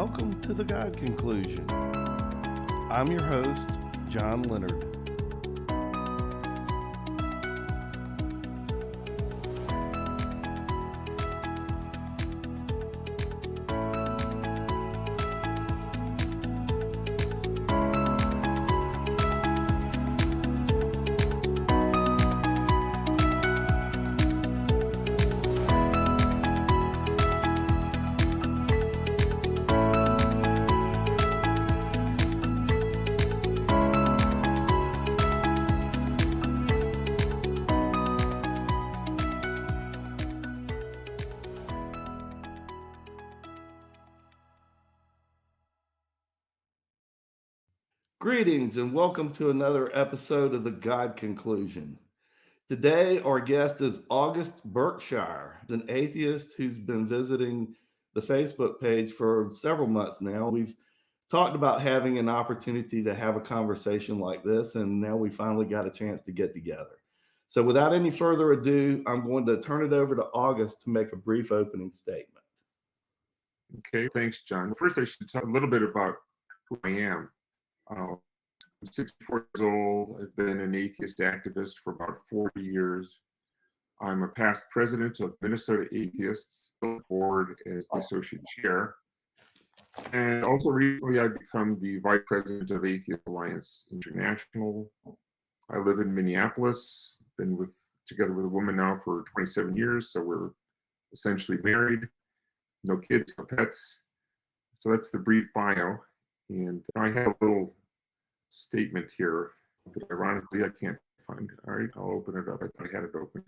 welcome to the God Conclusion. I'm your host, John Leonard. Greetings and welcome to another episode of the God Conclusion. Today, our guest is August Berkshire, an atheist who's been visiting the Facebook page for several months now. We've talked about having an opportunity to have a conversation like this, and now we finally got a chance to get together. So without any further ado, I'm going to turn it over to August to make a brief opening statement. Okay, thanks, John. First, I should talk a little bit about who I am. I'm 64 years old. I've been an atheist activist for about 40 years. I'm a past president of Minnesota Atheists, on the board as the associate chair. And also recently, I've become the vice president of Atheist Alliance International. I live in Minneapolis, been together with a woman now for 27 years, so we're essentially married. No kids, no pets. So that's the brief bio. And I have a little statement here that ironically I can't find. All right, I'll open it up. I thought I had it open.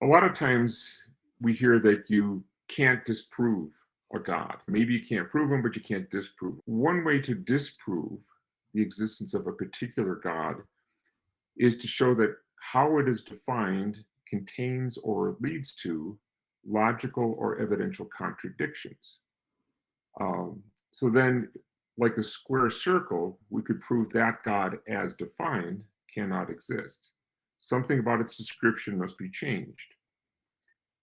A lot of times we hear that you can't disprove a God. Maybe you can't prove him, but you can't disprove. One way to disprove the existence of a particular God is to show that how it is defined contains or leads to logical or evidential contradictions. So then, like a square circle, we could prove that God as defined cannot exist. Something about its description must be changed.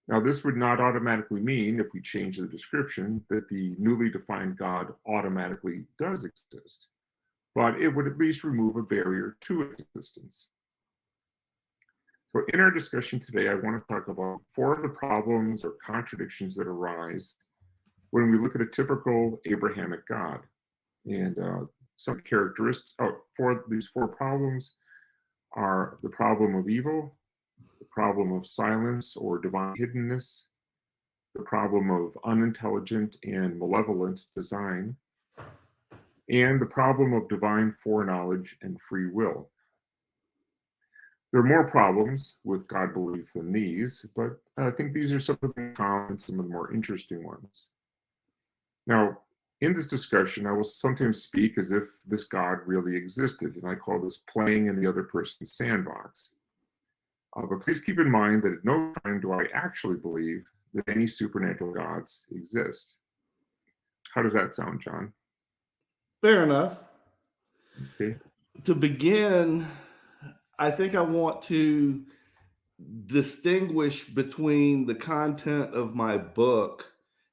Now, this would not automatically mean, if we change the description, that the newly defined God automatically does exist, but it would at least remove a barrier to its existence. So in our discussion today, I want to talk about 4 of the problems or contradictions that arise when we look at a typical Abrahamic God. And some characteristics, these 4 problems are the problem of evil, the problem of silence or divine hiddenness, the problem of unintelligent and malevolent design, and the problem of divine foreknowledge and free will. There are more problems with God belief than these, but I think these are some of the common, some of the more interesting ones. Now, in this discussion, I will sometimes speak as if this God really existed, and I call this playing in the other person's sandbox. But please keep in mind that at no time do I actually believe that any supernatural gods exist. How does that sound, John? Fair enough. Okay. To begin, I think I want to distinguish between the content of my book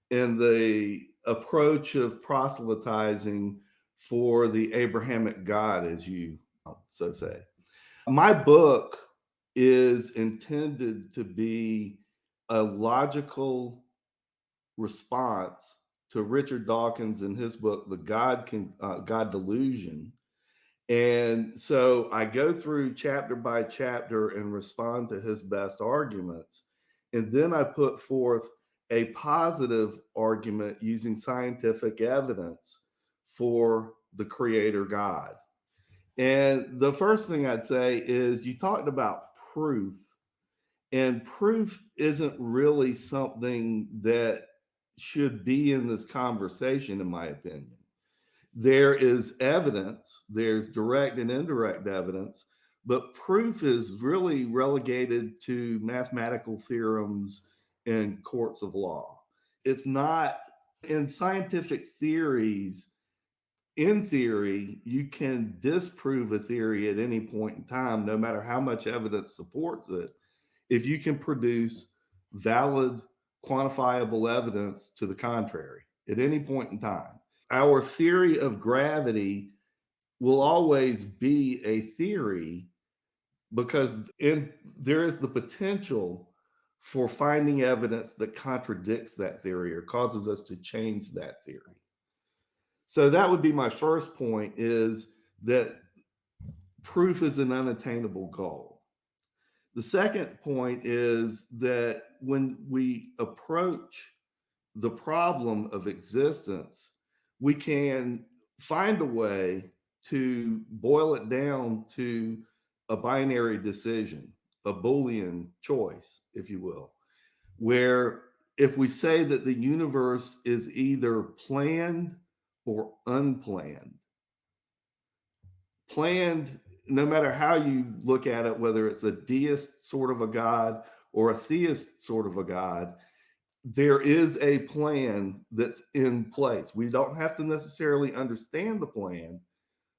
and the approach of proselytizing for the Abrahamic God, as you so say. My book is intended to be a logical response to Richard Dawkins in his book, The God Delusion. And so I go through chapter by chapter and respond to his best arguments. And then I put forth a positive argument using scientific evidence for the creator God. And the first thing I'd say is you talked about proof, and proof isn't really something that should be in this conversation, in my opinion. There is evidence, there's direct and indirect evidence, but proof is really relegated to mathematical theorems in courts of law. It's not in scientific theories. In theory, you can disprove a theory at any point in time, no matter how much evidence supports it, if you can produce valid, quantifiable evidence to the contrary at any point in time. Our theory of gravity will always be a theory because there is the potential for finding evidence that contradicts that theory or causes us to change that theory. So that would be my first point, is that proof is an unattainable goal. The second point is that when we approach the problem of existence, we can find a way to boil it down to a binary decision, a Boolean choice, if you will, where if we say that the universe is either planned or unplanned, planned, no matter how you look at it, whether it's a deist sort of a God or a theist sort of a God, there is a plan that's in place. We don't have to necessarily understand the plan,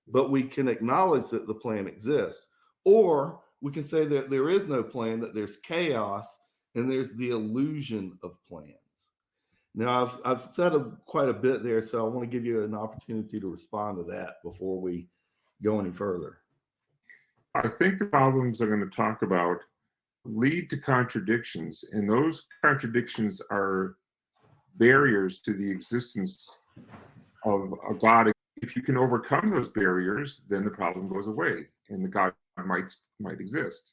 but we can acknowledge that the plan exists. Or we can say that there is no plan, that there's chaos and there's the illusion of plans. Now, I've said quite a bit there, so I want to give you an opportunity to respond to that before we go any further. I think the problems I'm going to talk about lead to contradictions, and those contradictions are barriers to the existence of a God. If you can overcome those barriers, then the problem goes away and the God might exist.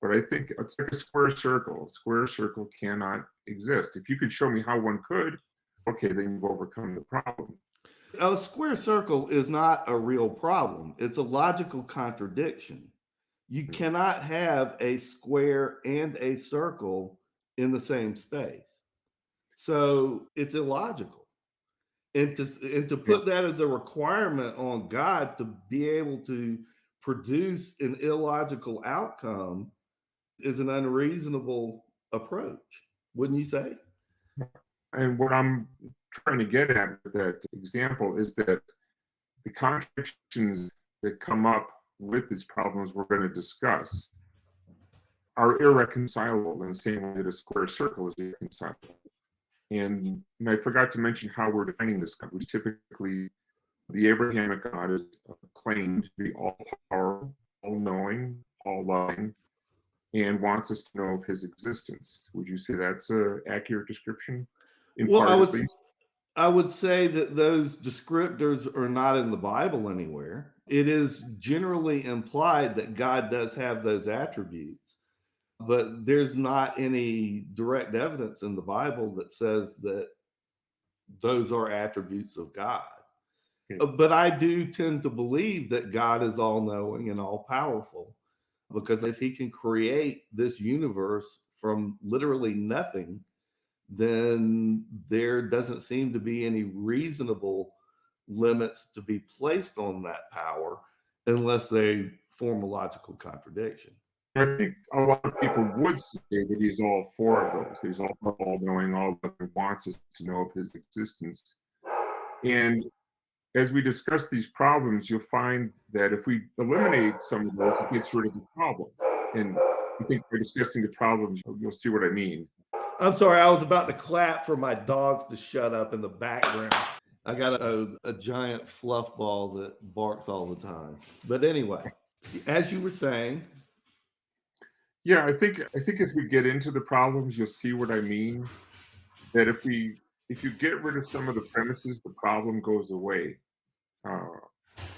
But I think it's like a square circle. A square circle cannot exist. If you could show me how one could, okay, then you've overcome the problem. A square circle is not a real problem. It's a logical contradiction. You cannot have a square and a circle in the same space. So it's illogical. And to put that as a requirement on God to be able to produce an illogical outcome is an unreasonable approach, wouldn't you say? And what I'm trying to get at with that example is that the contradictions that come up with these problems we're going to discuss are irreconcilable in the same way that a square circle is irreconcilable. And I forgot to mention how we're defining this God, which typically the Abrahamic God is claimed to be all-powerful, all-knowing, all-loving, and wants us to know of his existence. Would you say that's an accurate description? Well, I would say that those descriptors are not in the Bible anywhere. It is generally implied that God does have those attributes, but there's not any direct evidence in the Bible that says that those are attributes of God. But I do tend to believe that God is all knowing and all powerful, because if he can create this universe from literally nothing, then there doesn't seem to be any reasonable limits to be placed on that power unless they form a logical contradiction. I think a lot of people would say that he's all four of those. He's all knowing, all loving, wants us to know of his existence. And as we discuss these problems, you'll find that if we eliminate some of those, it gets rid of the problem. And I think by discussing the problems, you'll see what I mean. I'm sorry, I was about to clap for my dogs to shut up in the background. I got a giant fluff ball that barks all the time. But anyway, as you were saying. Yeah, I think as we get into the problems, you'll see what I mean. That if you get rid of some of the premises, the problem goes away.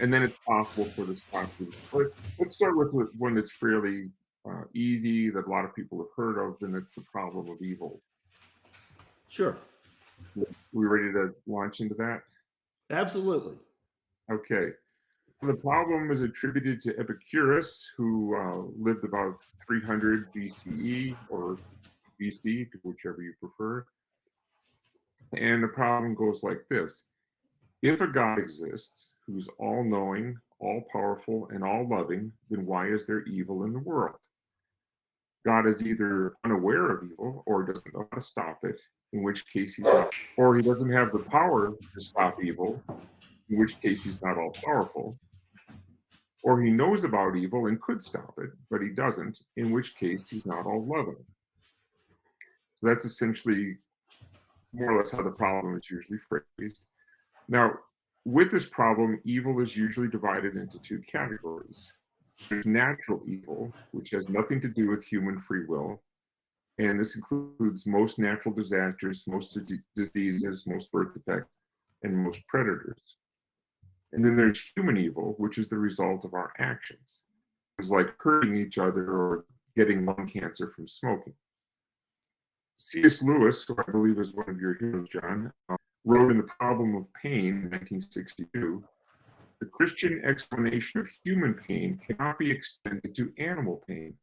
And then it's possible for this process. But let's start with one that's fairly easy, that a lot of people have heard of, and it's the problem of evil. Sure. We ready to launch into that? Absolutely. Okay. The problem is attributed to Epicurus, who lived about 300 BCE or BC, whichever you prefer. And the problem goes like this. If a God exists who's all-knowing, all-powerful, and all-loving, then why is there evil in the world? God is either unaware of evil or doesn't know how to stop it, in which case he's not, or he doesn't have the power to stop evil, in which case he's not all-powerful, or he knows about evil and could stop it, but he doesn't, in which case he's not all-loving. So that's essentially more or less how the problem is usually phrased. Now, with this problem, evil is usually divided into two categories. There's natural evil, which has nothing to do with human free will. And this includes most natural disasters, most diseases, most birth defects, and most predators. And then there's human evil, which is the result of our actions. It's like hurting each other or getting lung cancer from smoking. C.S. Lewis, who I believe is one of your heroes, John, wrote in The Problem of Pain in 1962, the Christian explanation of human pain cannot be extended to animal pain.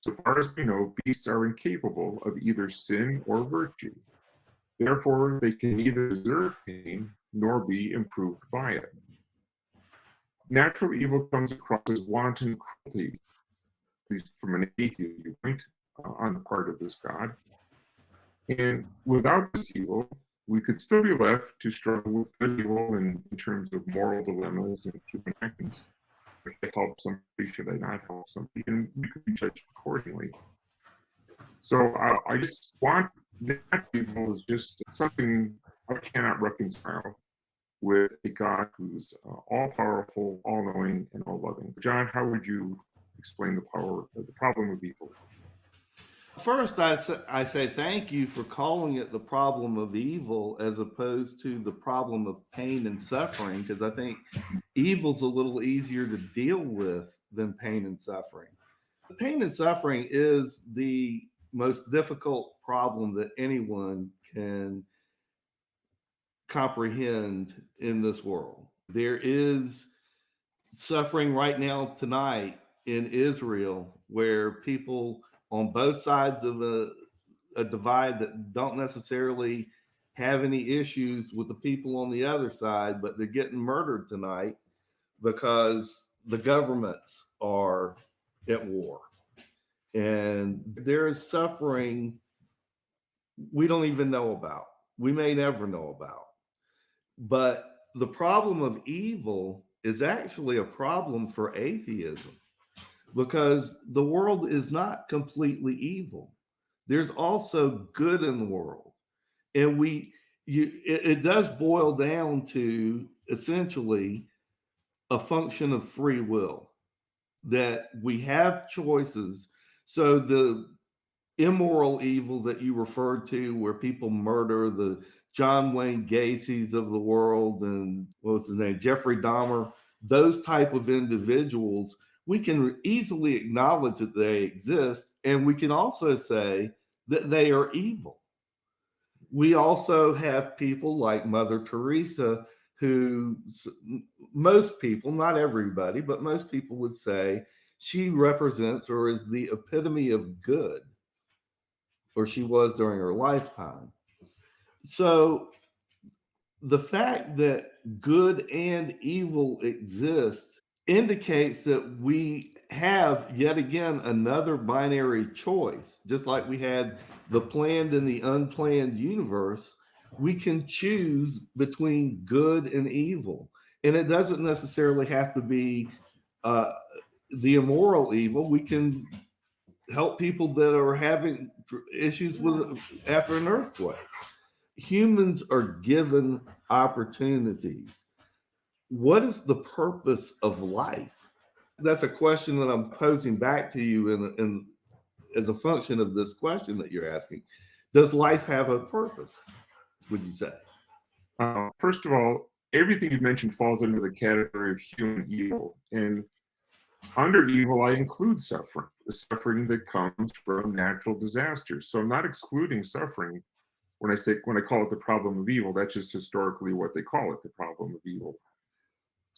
So far as we know, beasts are incapable of either sin or virtue. Therefore, they can neither deserve pain nor be improved by it. Natural evil comes across as wanton cruelty, at least from an atheist viewpoint, on the part of this God. And without this evil, we could still be left to struggle with good evil in terms of moral dilemmas and human actions. Should I help somebody? Should I not help somebody? And we could be judged accordingly. So I just want that evil is just something I cannot reconcile with a God who's all-powerful, all-knowing, and all-loving. John, how would you explain the problem of evil? First, I say thank you for calling it the problem of evil as opposed to the problem of pain and suffering, because I think evil's a little easier to deal with than pain and suffering. Pain and suffering is the most difficult problem that anyone can comprehend in this world. There is suffering right now tonight in Israel where people on both sides of a divide that don't necessarily have any issues with the people on the other side, but they're getting murdered tonight because the governments are at war. And there is suffering we don't even know about. We may never know about. But the problem of evil is actually a problem for atheism because the world is not completely evil. There's also good in the world. And it does boil down to essentially a function of free will that we have choices. So the immoral evil that you referred to, where people murder the John Wayne Gacy's of the world and what was his name, Jeffrey Dahmer, those type of individuals, we can easily acknowledge that they exist, and we can also say that they are evil. We also have people like Mother Teresa, who most people, not everybody, but most people would say she represents or is the epitome of good, or she was during her lifetime. So the fact that good and evil exist indicates that we have yet again another binary choice. Just like we had the planned and the unplanned universe, we can choose between good and evil. And it doesn't necessarily have to be the immoral evil. We can help people that are having issues with after an earthquake. Humans are given opportunities. What is the purpose of life? That's a question that I'm posing back to you in as a function of this question that you're asking. Does life have a purpose, would you say? First of all, everything you mentioned falls under the category of human evil. And under evil, I include suffering, the suffering that comes from natural disasters. So I'm not excluding suffering when I call it the problem of evil. That's just historically what they call it, the problem of evil.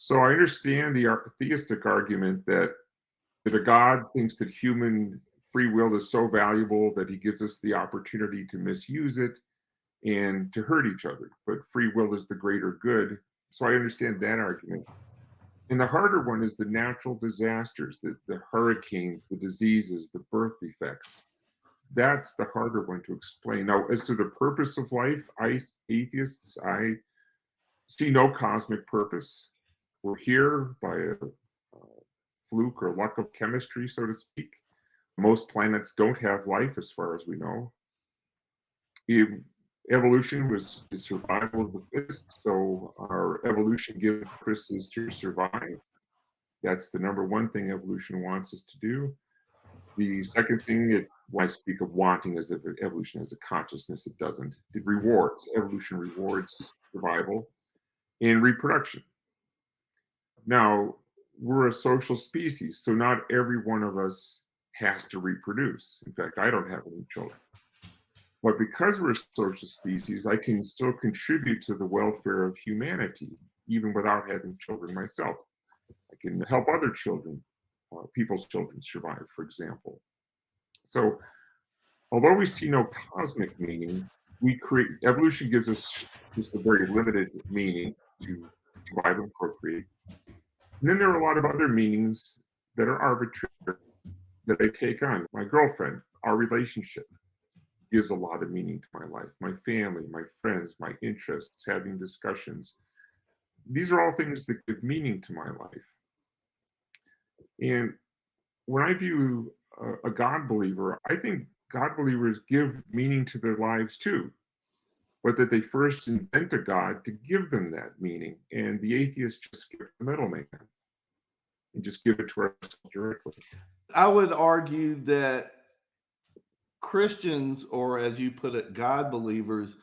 So I understand the theistic argument that a God thinks that human free will is so valuable that he gives us the opportunity to misuse it and to hurt each other. But free will is the greater good. So I understand that argument. And the harder one is the natural disasters, the hurricanes, the diseases, the birth defects. That's the harder one to explain. Now, as to the purpose of life, atheists, I see no cosmic purpose. We're here by a fluke or luck of chemistry, so to speak. Most planets don't have life as far as we know. Evolution was the survival of the fittest, so our evolution given purpose is to survive. That's the number one thing evolution wants us to do. The second thing, when I speak of wanting as if evolution has a consciousness, it doesn't. It rewards. Evolution rewards survival and reproduction. Now, we're a social species, so not every one of us has to reproduce. In fact, I don't have any children. But because we're a social species, I can still contribute to the welfare of humanity, even without having children myself. I can help other children, people's children survive, for example. So, although we see no cosmic meaning, evolution gives us just a very limited meaning to survive and procreate. And then there are a lot of other meanings that are arbitrary that I take on. My girlfriend, our relationship gives a lot of meaning to my life. My family, my friends, my interests, having discussions. These are all things that give meaning to my life. And when I view a God believer, I think God believers give meaning to their lives too, but that they first invent a God to give them that meaning. And the atheists just skip the middleman and just give it to us directly. I would argue that Christians, or as you put it, God believers,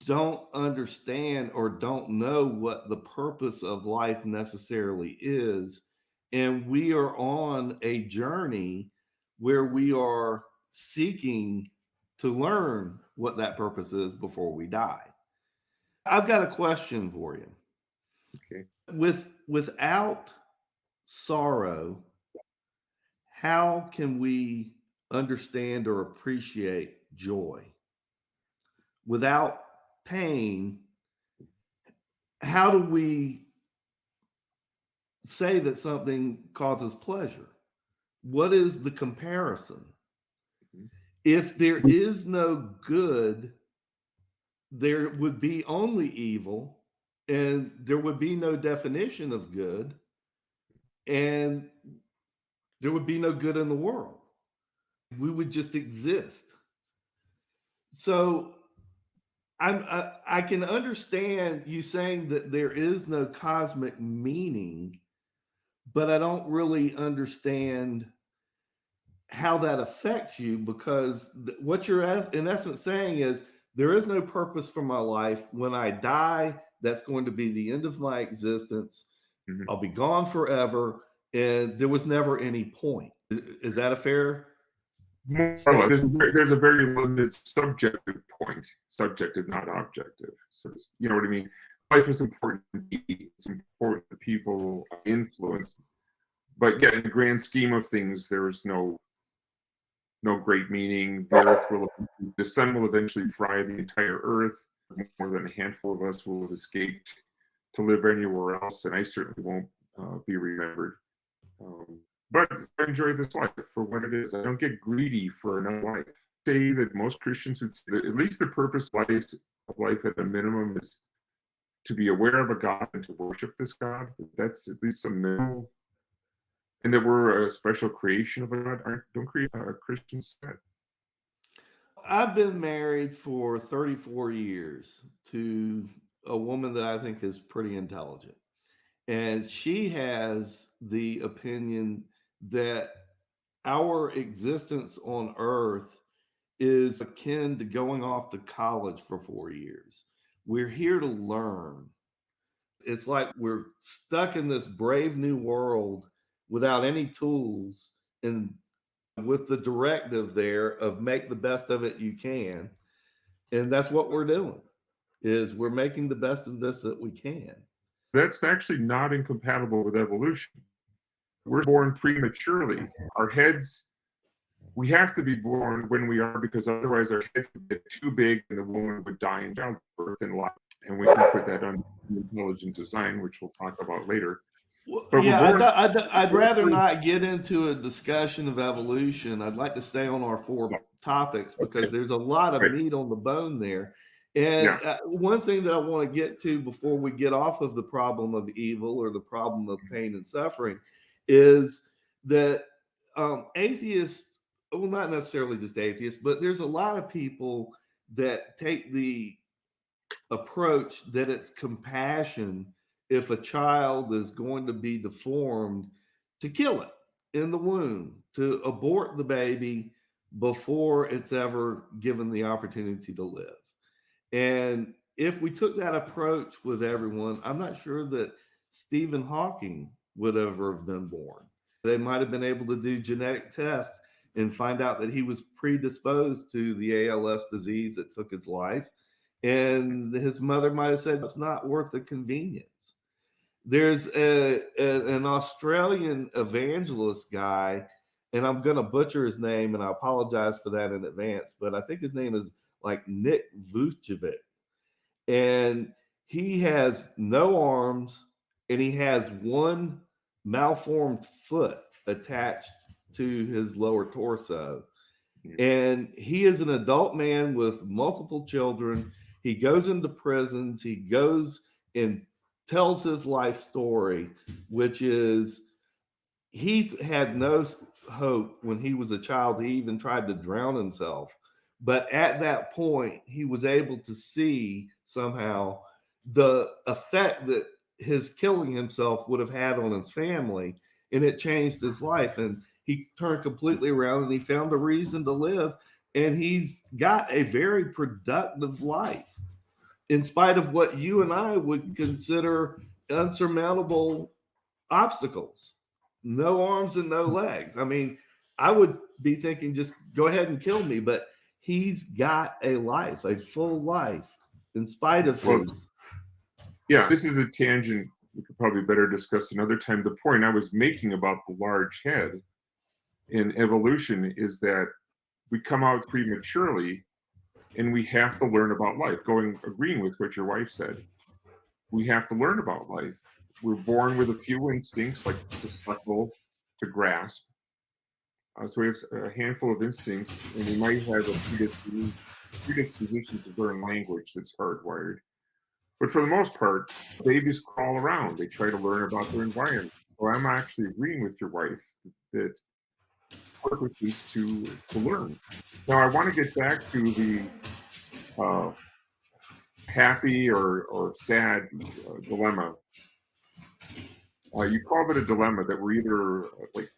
don't understand or don't know what the purpose of life necessarily is. And we are on a journey where we are seeking to learn what that purpose is before we die. I've got a question for you. Okay. Without sorrow, how can we understand or appreciate joy? Without pain, how do we say that something causes pleasure? What is the comparison? Mhm. If there is no good, there would be only evil, and there would be no definition of good, and there would be no good in the world. We would just exist. So I can understand you saying that there is no cosmic meaning, but I don't really understand how that affects you, because what you're in essence saying is there is no purpose for my life. When I die, that's going to be the end of my existence. Mhm. I'll be gone forever, and there was never any point. Is that a fair More or less, statement? there's a very limited subjective point, subjective, not objective. So, you know what I mean? Life is important to me. It's important to people I influence. But yeah, in the grand scheme of things, there is no great meaning. The sun will eventually fry the entire earth. More than a handful of us will have escaped to live anywhere else, and I certainly won't be remembered. Um, but I enjoy this life for what it is. I don't get greedy for another life. Say that most Christians would say that at least the purpose of life at a minimum is to be aware of a God and to worship this God. That's at least some minimal. And that we're a special creation of a God. Don't Christians say that? I've been married for 34 years to a woman that I think is pretty intelligent. And she has the opinion that our existence on earth is akin to going off to college for 4 years. We're here to learn. It's like we're stuck in this brave new world without any tools, and with the directive there of make the best of it you can. And that's what we're doing, is we're making the best of this that we can. That's actually not incompatible with evolution. We're born prematurely. Our heads, we have to be born when we are, because otherwise our heads would get too big and the woman would die in childbirth and life. And we can put that on intelligent design, which we'll talk about later. Well, But we're yeah, born. I'd rather not get into a discussion of evolution. I'd like to stay on our four topics because Okay. there's a lot of Right. meat on the bone there. And Yeah. one thing that I want to get to before we get off of the problem of evil or the problem of pain and suffering is that atheists, well, not necessarily just atheists, but there's a lot of people that take the approach that it's compassion if a child is going to be deformed, to kill it in the womb, to abort the baby before it's ever given the opportunity to live. And if we took that approach with everyone, I'm not sure that Stephen Hawking would ever have been born. They might have been able to do genetic tests and find out that he was predisposed to the ALS disease that took his life. And his mother might have said, it's not worth the convenience. There's an Australian evangelist guy, and I'm going to butcher his name, and I apologize for that in advance, but I think his name is like Nick Vucevic. And he has no arms, and he has one malformed foot attached to his lower torso. And he is an adult man with multiple children. He goes into prisons. He goes and tells his life story, which is he had no hope when he was a child. He even tried to drown himself. But at that point, he was able to see somehow the effect that his killing himself would have had on his family, and it changed his life. And he turned completely around and he found a reason to live. And he's got a very productive life in spite of what you and I would consider unsurmountable obstacles. No arms and no legs. I mean, I would be thinking, just go ahead and kill me. But he's got a life, a full life, in spite of his. Yeah, this is a tangent we could probably better discuss another time. The point I was making about the large head in evolution is that we come out prematurely and we have to learn about life. Agreeing with what your wife said, we have to learn about life. We're born with a few instincts, like to suckle, to grasp. So we have a handful of instincts, and we might have a predisposition to learn language that's hardwired. But for the most part, babies crawl around. They try to learn about their environment. So I'm actually agreeing with your wife that purpose is to learn. Now, I want to get back to the happy or sad dilemma. You called it a dilemma, that we're either like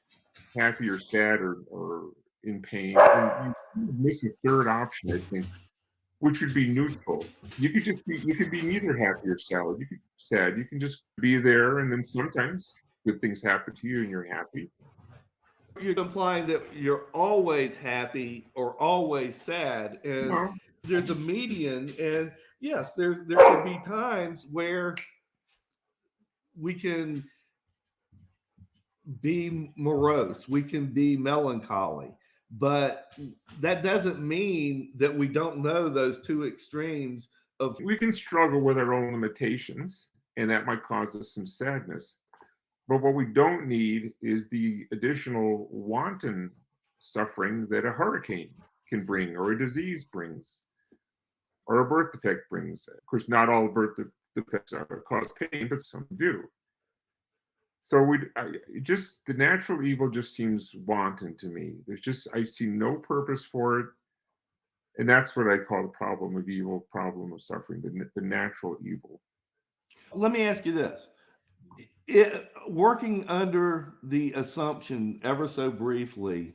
happy or sad or in pain. And you miss a third option, I think, which would be neutral. You could be neither happy or sad. You can just be there, and then sometimes good things happen to you and you're happy. You're implying that you're always happy or always sad, and Well, there's a median. And yes, there can be times where we can be morose, we can be melancholy, but that doesn't mean that we don't know those two extremes of. we can struggle with our own limitations, and that might cause us some sadness. But what we don't need is the additional wanton suffering that a hurricane can bring, or a disease brings, or a birth defect brings. Of course, not all birth defects cause pain, but some do. So the natural evil just seems wanton to me. I see no purpose for it. And that's what I call the problem of evil, problem of suffering, the natural evil. Let me ask you this. Working under the assumption, ever so briefly,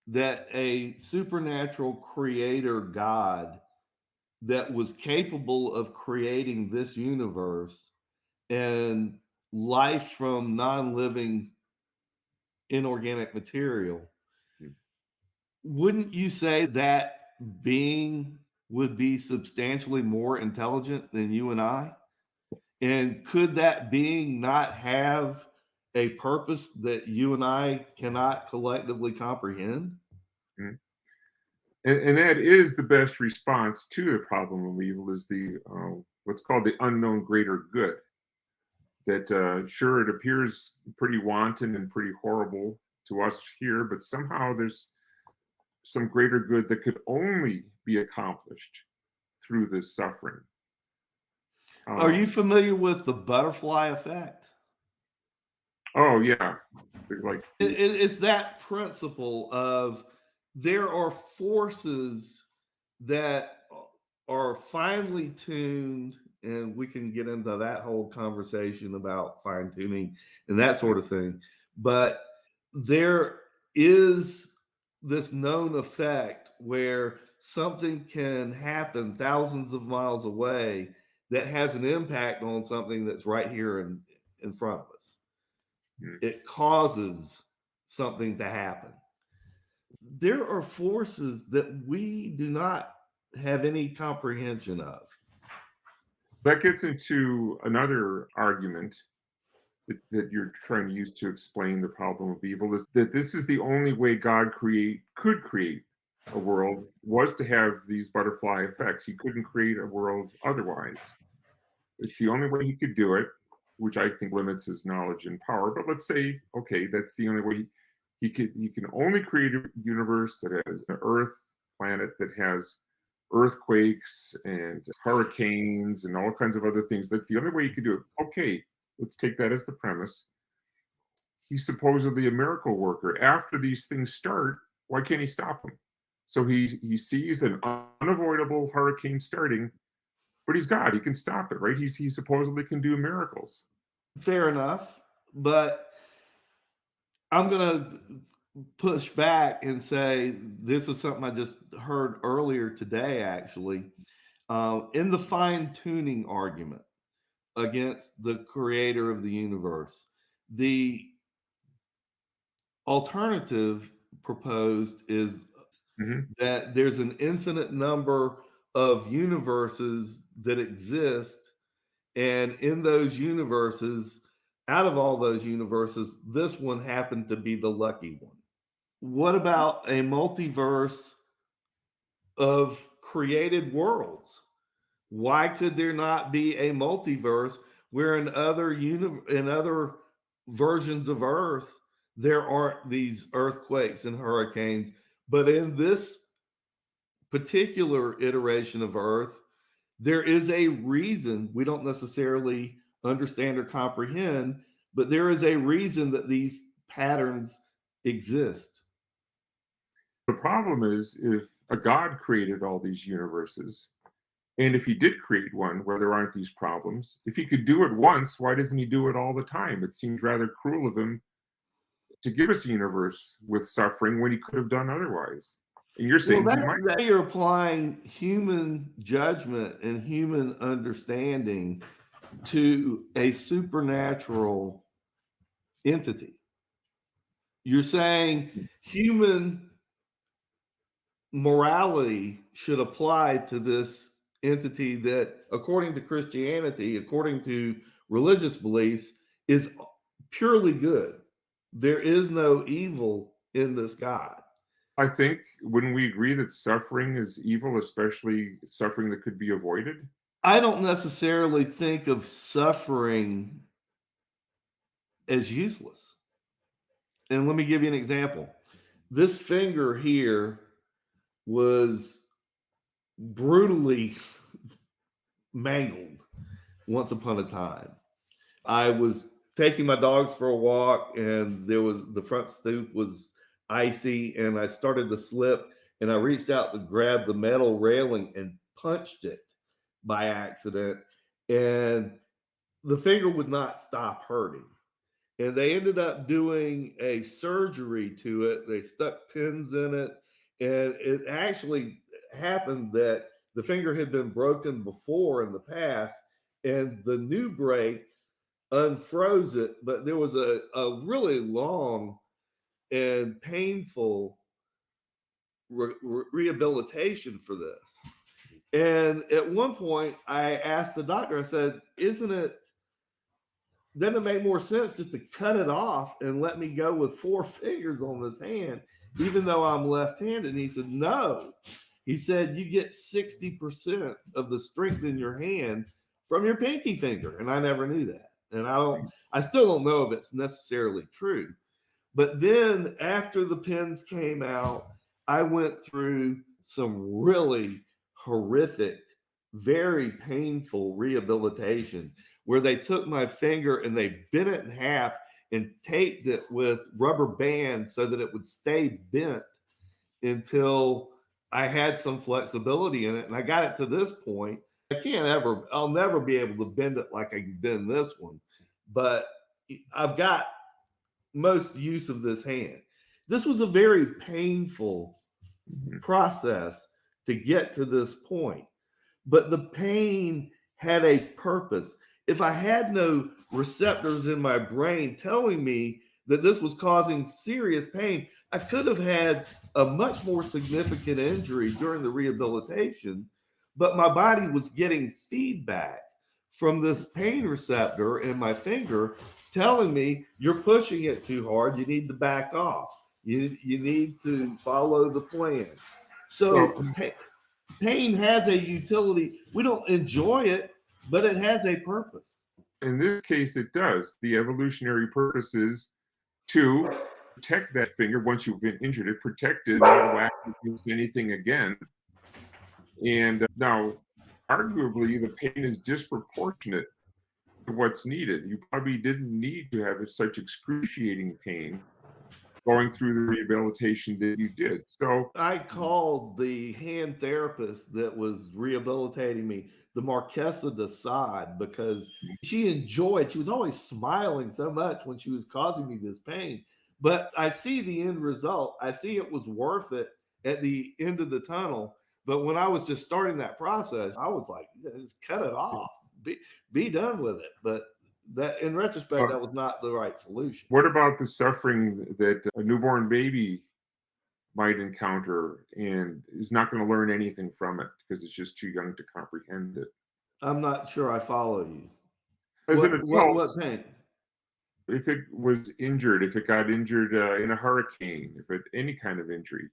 that a supernatural creator God that was capable of creating this universe and life from non-living inorganic material, wouldn't you say that being would be substantially more intelligent than you and I? And could that being not have a purpose that you and I cannot collectively comprehend? Mm. And that is the best response to the problem of evil, is the what's called the unknown greater good. That sure, it appears pretty wanton and pretty horrible to us here, but somehow there's some greater good that could only be accomplished through this suffering. Are you familiar with the butterfly effect? Oh yeah, like It's that principle of there are forces that are finely tuned, and we can get into that whole conversation about fine tuning and that sort of thing. But there is this known effect where something can happen thousands of miles away that has an impact on something that's right here in front of us. Mm. It causes something to happen. There are forces that we do not have any comprehension of. That gets into another argument that you're trying to use to explain the problem of evil, is that this is the only way God could create a world, was to have these butterfly effects. He couldn't create a world otherwise. It's the only way he could do it, which I think limits his knowledge and power. But let's say, okay, that's the only way he can only create a universe that has an Earth planet that has earthquakes and hurricanes and all kinds of other things. That's the only way he could do it. Okay, let's take that as the premise. He's supposedly a miracle worker. After these things start, why can't he stop them? So he sees an unavoidable hurricane starting, but he's God. He can stop it, right? He supposedly can do miracles. Fair enough. But I'm going to push back and say this is something I just heard earlier today, actually, in the fine tuning argument against the creator of the universe. The alternative proposed is Mhm. that there's an infinite number of universes that exist. And in those universes, out of all those universes, this one happened to be the lucky one. What about a multiverse of created worlds? Why could there not be a multiverse where in other versions of Earth there aren't these earthquakes and hurricanes, but in this particular iteration of Earth, there is a reason we don't necessarily understand or comprehend, but there is a reason that these patterns exist. The problem is, if a God created all these universes, and if he did create one where there aren't these problems, if he could do it once, why doesn't he do it all the time? It seems rather cruel of him to give us a universe with suffering when he could have done otherwise. And you're Well, saying he might. you're applying human judgment and human understanding to a supernatural entity. You're saying human morality should apply to this entity that, according to Christianity, according to religious beliefs, is purely good. There is no evil in this God. I think, wouldn't we agree that suffering is evil, especially suffering that could be avoided? I don't necessarily think of suffering as useless. And let me give you an example. This finger here was brutally mangled once upon a time. I was taking my dogs for a walk, and there was the front stoop was icy, and I started to slip, and I reached out to grab the metal railing and punched it by accident, and the finger would not stop hurting. And they ended up doing a surgery to it. They stuck pins in it, and it actually happened that the finger had been broken before in the past, and the new break unfroze it, but there was a really long and painful rehabilitation for this. And at one point, I asked the doctor, I said, doesn't it make more sense just to cut it off and let me go with four fingers on this hand, even though I'm left handed? And he said, no. He said, you get 60% of the strength in your hand from your pinky finger. And I never knew that. And I still don't know if it's necessarily true. But then after the pins came out, I went through some really horrific, very painful rehabilitation where they took my finger and they bent it in half and taped it with rubber bands so that it would stay bent until I had some flexibility in it, and I got it to this point. I'll never be able to bend it like I can bend this one, but I've got most use of this hand. This was a very painful Mhm. process to get to this point, but the pain had a purpose. If I had no receptors in my brain telling me that this was causing serious pain, I could have had a much more significant injury during the rehabilitation, but my body was getting feedback from this pain receptor in my finger telling me you're pushing it too hard, you need to back off, you need to follow the plan. Well, So pain has a utility. We don't enjoy it, but it has a purpose. in this case, it does. The evolutionary purpose is to protect that finger once you've been injured, it protect it, not whack against anything again. And now, arguably, the pain is disproportionate to what's needed. You probably didn't need to have such excruciating pain going through the rehabilitation that you did. So, I called the hand therapist that was rehabilitating me the Marquesa de Sade because she was always smiling so much when she was causing me this pain. But I see the end result. I see it was worth it at the end of the tunnel. But when I was just starting that process, I was like, just cut it off, be done with it. But that in retrospect, uh, that was not the right solution. what about the suffering that a newborn baby might encounter and is not going to learn anything from it because it's just too young to comprehend it? I'm not sure I follow you. As an What adult, pain? if it was injured, if it got injured in a hurricane, if it any kind of injury,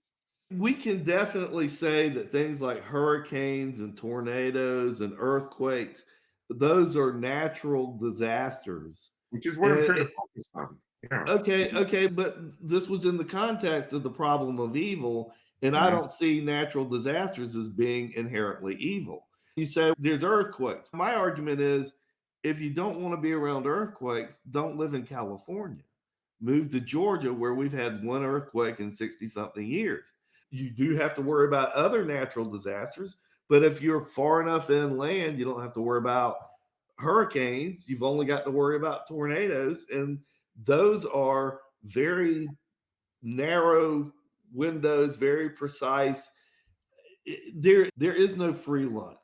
We can definitely say that things like hurricanes and tornadoes and earthquakes, those are natural disasters. which is what I'm And trying to focus on. Yeah. okay, but this was in the context of the problem of evil, and I Mhm. don't see natural disasters as being inherently evil. You say there's earthquakes. My argument is if you don't want to be around earthquakes, don't live in California. Move to Georgia, where we've had one earthquake in 60 something years. You do have to worry about other natural disasters, but if you're far enough inland, you don't have to worry about hurricanes. You've only got to worry about tornadoes, and those are very narrow windows, very precise. There is no free lunch.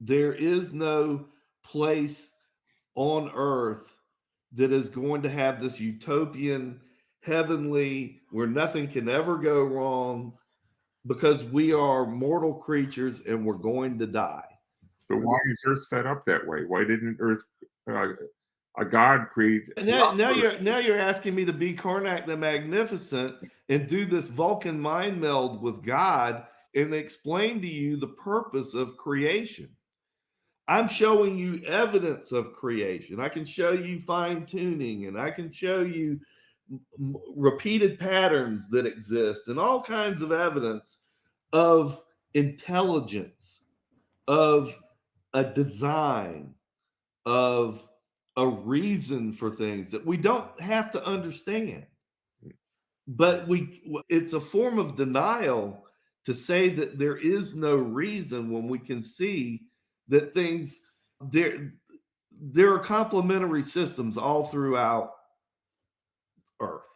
There is no place on earth that is going to have this utopian, heavenly, where nothing can ever go wrong because we are mortal creatures and we're going to die. But why is Earth set up that way? Why didn't Earth, uh, a God, create a lot more? Now you're asking me to be Karnak the Magnificent and do this Vulcan mind meld with God and explain to you the purpose of creation. I'm showing you evidence of creation. I can show you fine tuning and I can show you repeated patterns that exist and all kinds of evidence of intelligence, of a design, of a reason for things that we don't have to understand. But it's a form of denial to say that there is no reason when we can see that things there there are complementary systems all throughout Earth.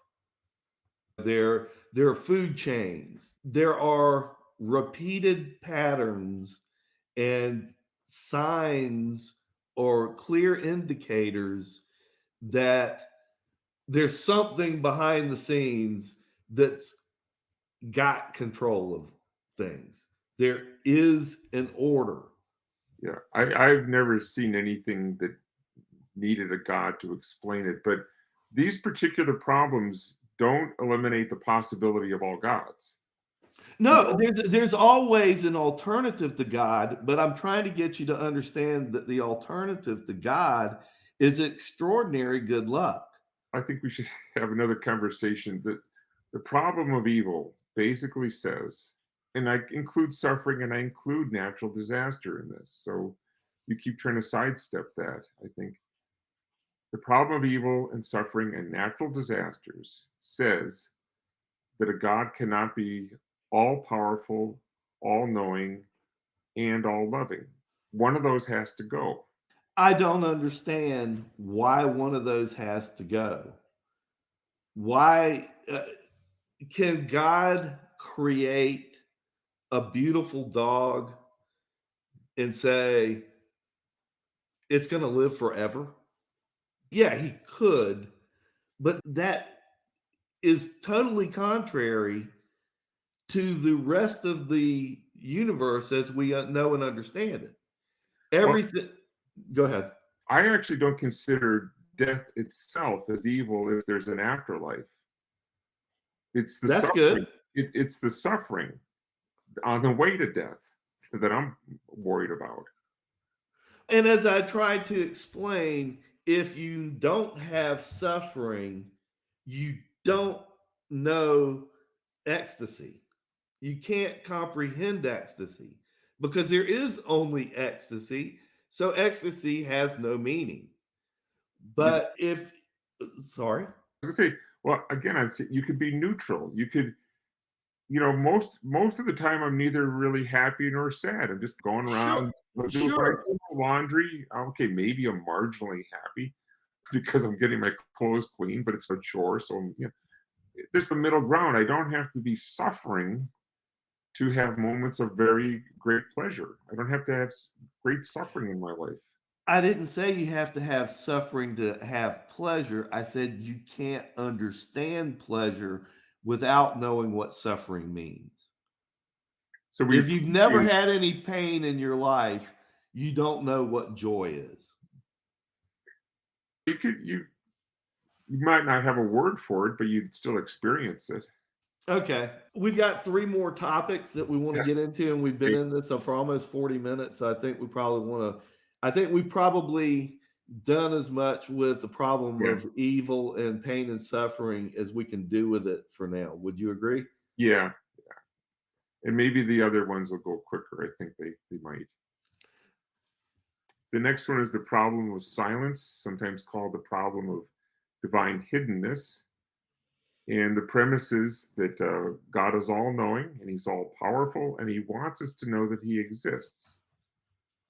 There are food chains. There are repeated patterns and signs or clear indicators that there's something behind the scenes that's got control of things. There is an order. Yeah, I've never seen anything that needed a God to explain it. But these particular problems don't eliminate the possibility of all gods. You No, know, there's always an alternative to God, but I'm trying to get you to understand that the alternative to God is extraordinary good luck. I think we should have another conversation. That the problem of evil basically says, and I include suffering and I include natural disaster in this. So you keep trying to sidestep that. I think the problem of evil and suffering and natural disasters says that a God cannot be all powerful, all knowing, and all loving. One of those has to go. I don't understand why one of those has to go. Why can God create a beautiful dog and say it's going to live forever? Yeah, he could, but that is totally contrary to the rest of the universe as we know and understand it. Well, Everything. Go ahead. I actually don't consider death itself as evil if there's an afterlife. It's the That's suffering. good. It's the suffering on the way to death that I'm worried about. And as I tried to explain, if you don't have suffering, you don't know ecstasy. You can't comprehend ecstasy because there is only ecstasy. So ecstasy has no meaning. You But if, sorry, I was gonna say, well, again, I'd say you could be neutral. You could, most of the time, I'm neither really happy nor sad. I'm just going sure, around. When I sure. do my laundry, okay, maybe I'm marginally happy because I'm getting my clothes clean, but it's a chore. So there's the middle ground. I don't have to be suffering to have moments of very great pleasure. I don't have to have great suffering in my life. I didn't say you have to have suffering to have pleasure. I said you can't understand pleasure without knowing what suffering means. So we If you've never appreciate. had any pain in your life, you don't know what joy is. You might not have a word for it, but you'd still experience it. Okay. We've got three more topics that we want to Yeah. get into, and we've been Okay. in this for almost 40 minutes. So I think we probably want to, I think we've probably done as much with the problem Yeah. of evil and pain and suffering as we can do with it for now. Would you agree? Yeah. And maybe the other ones will go quicker. I think they might. The next one is the problem of silence, sometimes called the problem of divine hiddenness. And the premise is that God is all knowing and he's all powerful and he wants us to know that he exists.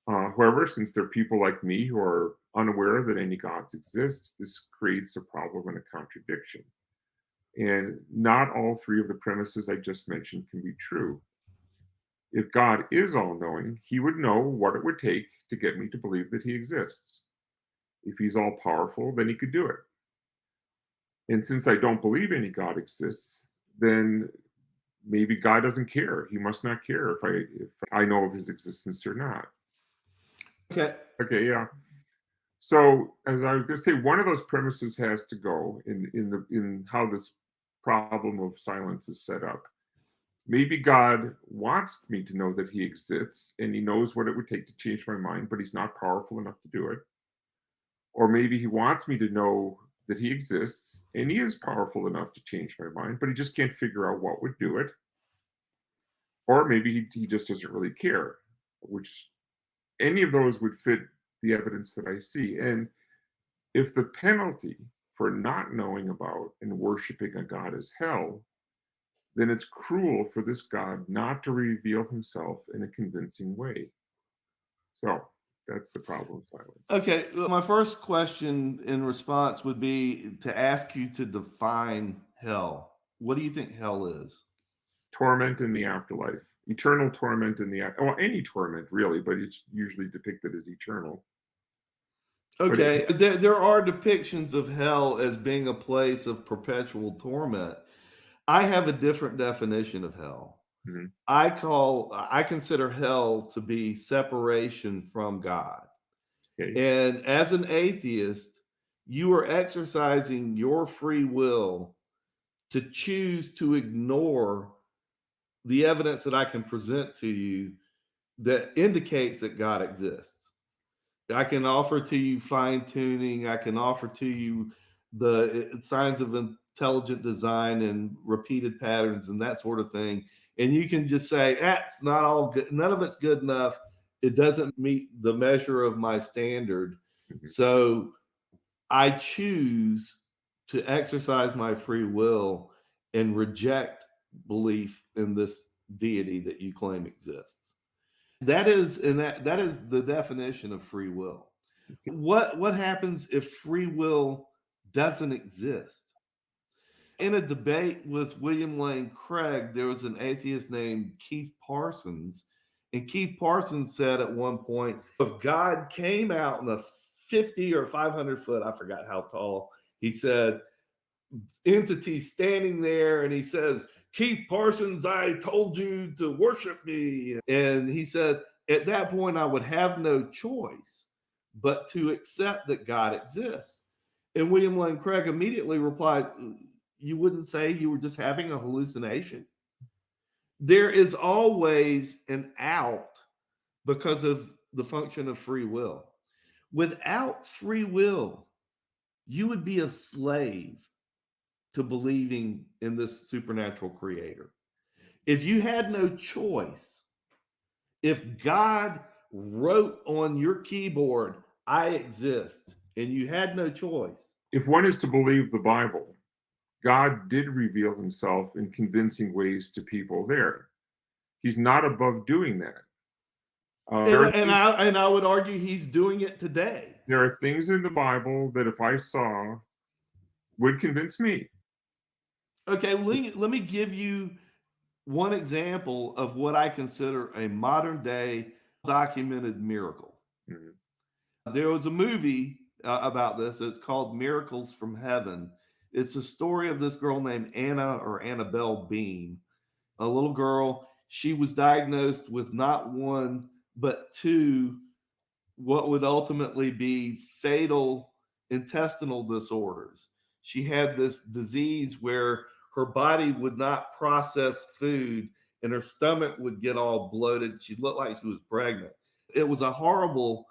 However, since there are people like me who are unaware that any gods exist, this creates a problem and a contradiction. And not all three of the premises I just mentioned can be true. If God is all knowing, he would know what it would take to get me to believe that he exists. If he's all powerful, then he could do it. And since I don't believe any God exists, then maybe God doesn't care. He must not care if I know of his existence or not. Okay. Okay, yeah. So as I was going to say, one of those premises has to go in how this problem of silence is set up. Maybe God wants me to know that he exists and he knows what it would take to change my mind, but he's not powerful enough to do it. Or maybe he wants me to know that he exists and he is powerful enough to change my mind, but he just can't figure out what would do it. Or maybe he just doesn't really care, which any of those would fit the evidence that I see. And if the penalty for not knowing about and worshiping a God is hell, then it's cruel for this God not to reveal himself in a convincing way. So that's the problem of silence. Okay. Well, my first question in response would be to ask you to define hell. What do you think hell is? Torment in the afterlife, eternal torment in well, any torment really, but it's usually depicted as eternal. But Okay, there are depictions of hell as being a place of perpetual torment. I have a different definition of hell. mhm, I consider hell to be separation from God. okay, And as an atheist, you are exercising your free will to choose to ignore the evidence that I can present to you that indicates that God exists. I can offer to you fine tuning. I can offer to you the signs of intelligent design and repeated patterns and that sort of thing. And you can just say, that's not all good. None of it's good enough. It doesn't meet the measure of my standard. mhm, So I choose to exercise my free will and reject belief in this deity that you claim exists. That is, and that is the definition of free will. What happens if free will doesn't exist? In a debate with William Lane Craig, there was an atheist named Keith Parsons. And Keith Parsons said at one point, if God came out in a 50 or 500 foot, I forgot how tall, he said, entity standing there, and he says, Keith Parsons, I told you to worship me. And he said, at that point, I would have no choice but to accept that God exists. And William Lane Craig immediately replied, you wouldn't say you were just having a hallucination? There is always an out because of the function of free will. Without free will, you would be a slave to believing in this supernatural creator. If you had no choice, if God wrote on your keyboard, I exist, and you had no choice. If one is to believe the Bible, God did reveal himself in convincing ways to people there. He's not above doing that. And I would argue he's doing it today. There are things in the Bible that if I saw would convince me. Okay, let me give you one example of what I consider a modern day documented miracle. Mm-hmm. There was a movie about this. It's called Miracles from Heaven. It's a story of this girl named Anna or Annabelle Bean, a little girl. She was diagnosed with not one, but two, what would ultimately be fatal intestinal disorders. She had this disease where her body would not process food and her stomach would get all bloated. She looked like she was pregnant. It was a horrible,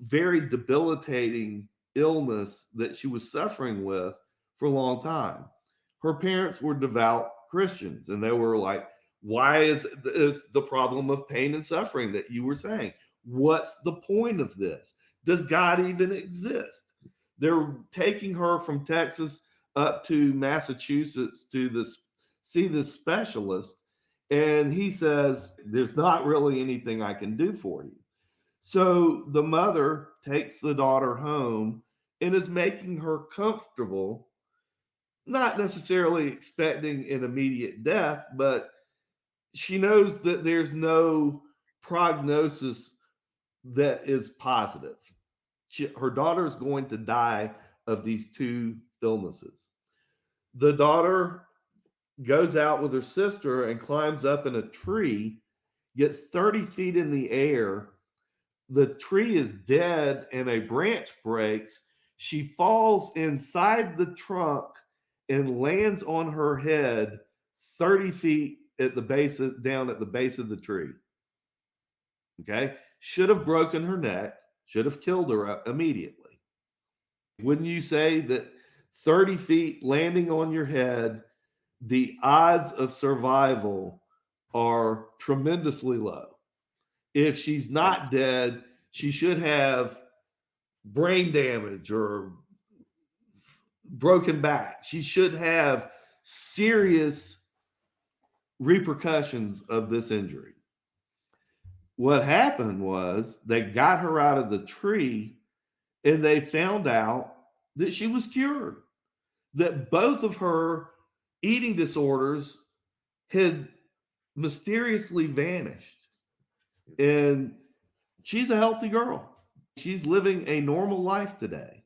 very debilitating illness that she was suffering with for a long time. Her parents were devout Christians, and they were like, why is the problem of pain and suffering that you were saying? What's the point of this? Does God even exist? They're taking her from Texas up to Massachusetts to see this specialist. And he says, there's not really anything I can do for you. So the mother takes the daughter home and is making her comfortable, not necessarily expecting an immediate death, but she knows that there's no prognosis that is positive. Her daughter is going to die of these two illnesses. The daughter goes out with her sister and climbs up in a tree, gets 30 feet in the air. The tree is dead and a branch breaks. She falls inside the trunk and lands on her head 30 feet at the base of, down at the base of the tree. Okay. Should have broken her neck, should have killed her immediately. Wouldn't you say that 30 feet landing on your head, the odds of survival are tremendously low? If she's not dead, she should have brain damage or broken back. She should have serious repercussions of this injury. What happened was they got her out of the tree and they found out that she was cured, that both of her eating disorders had mysteriously vanished. And she's a healthy girl. She's living a normal life today.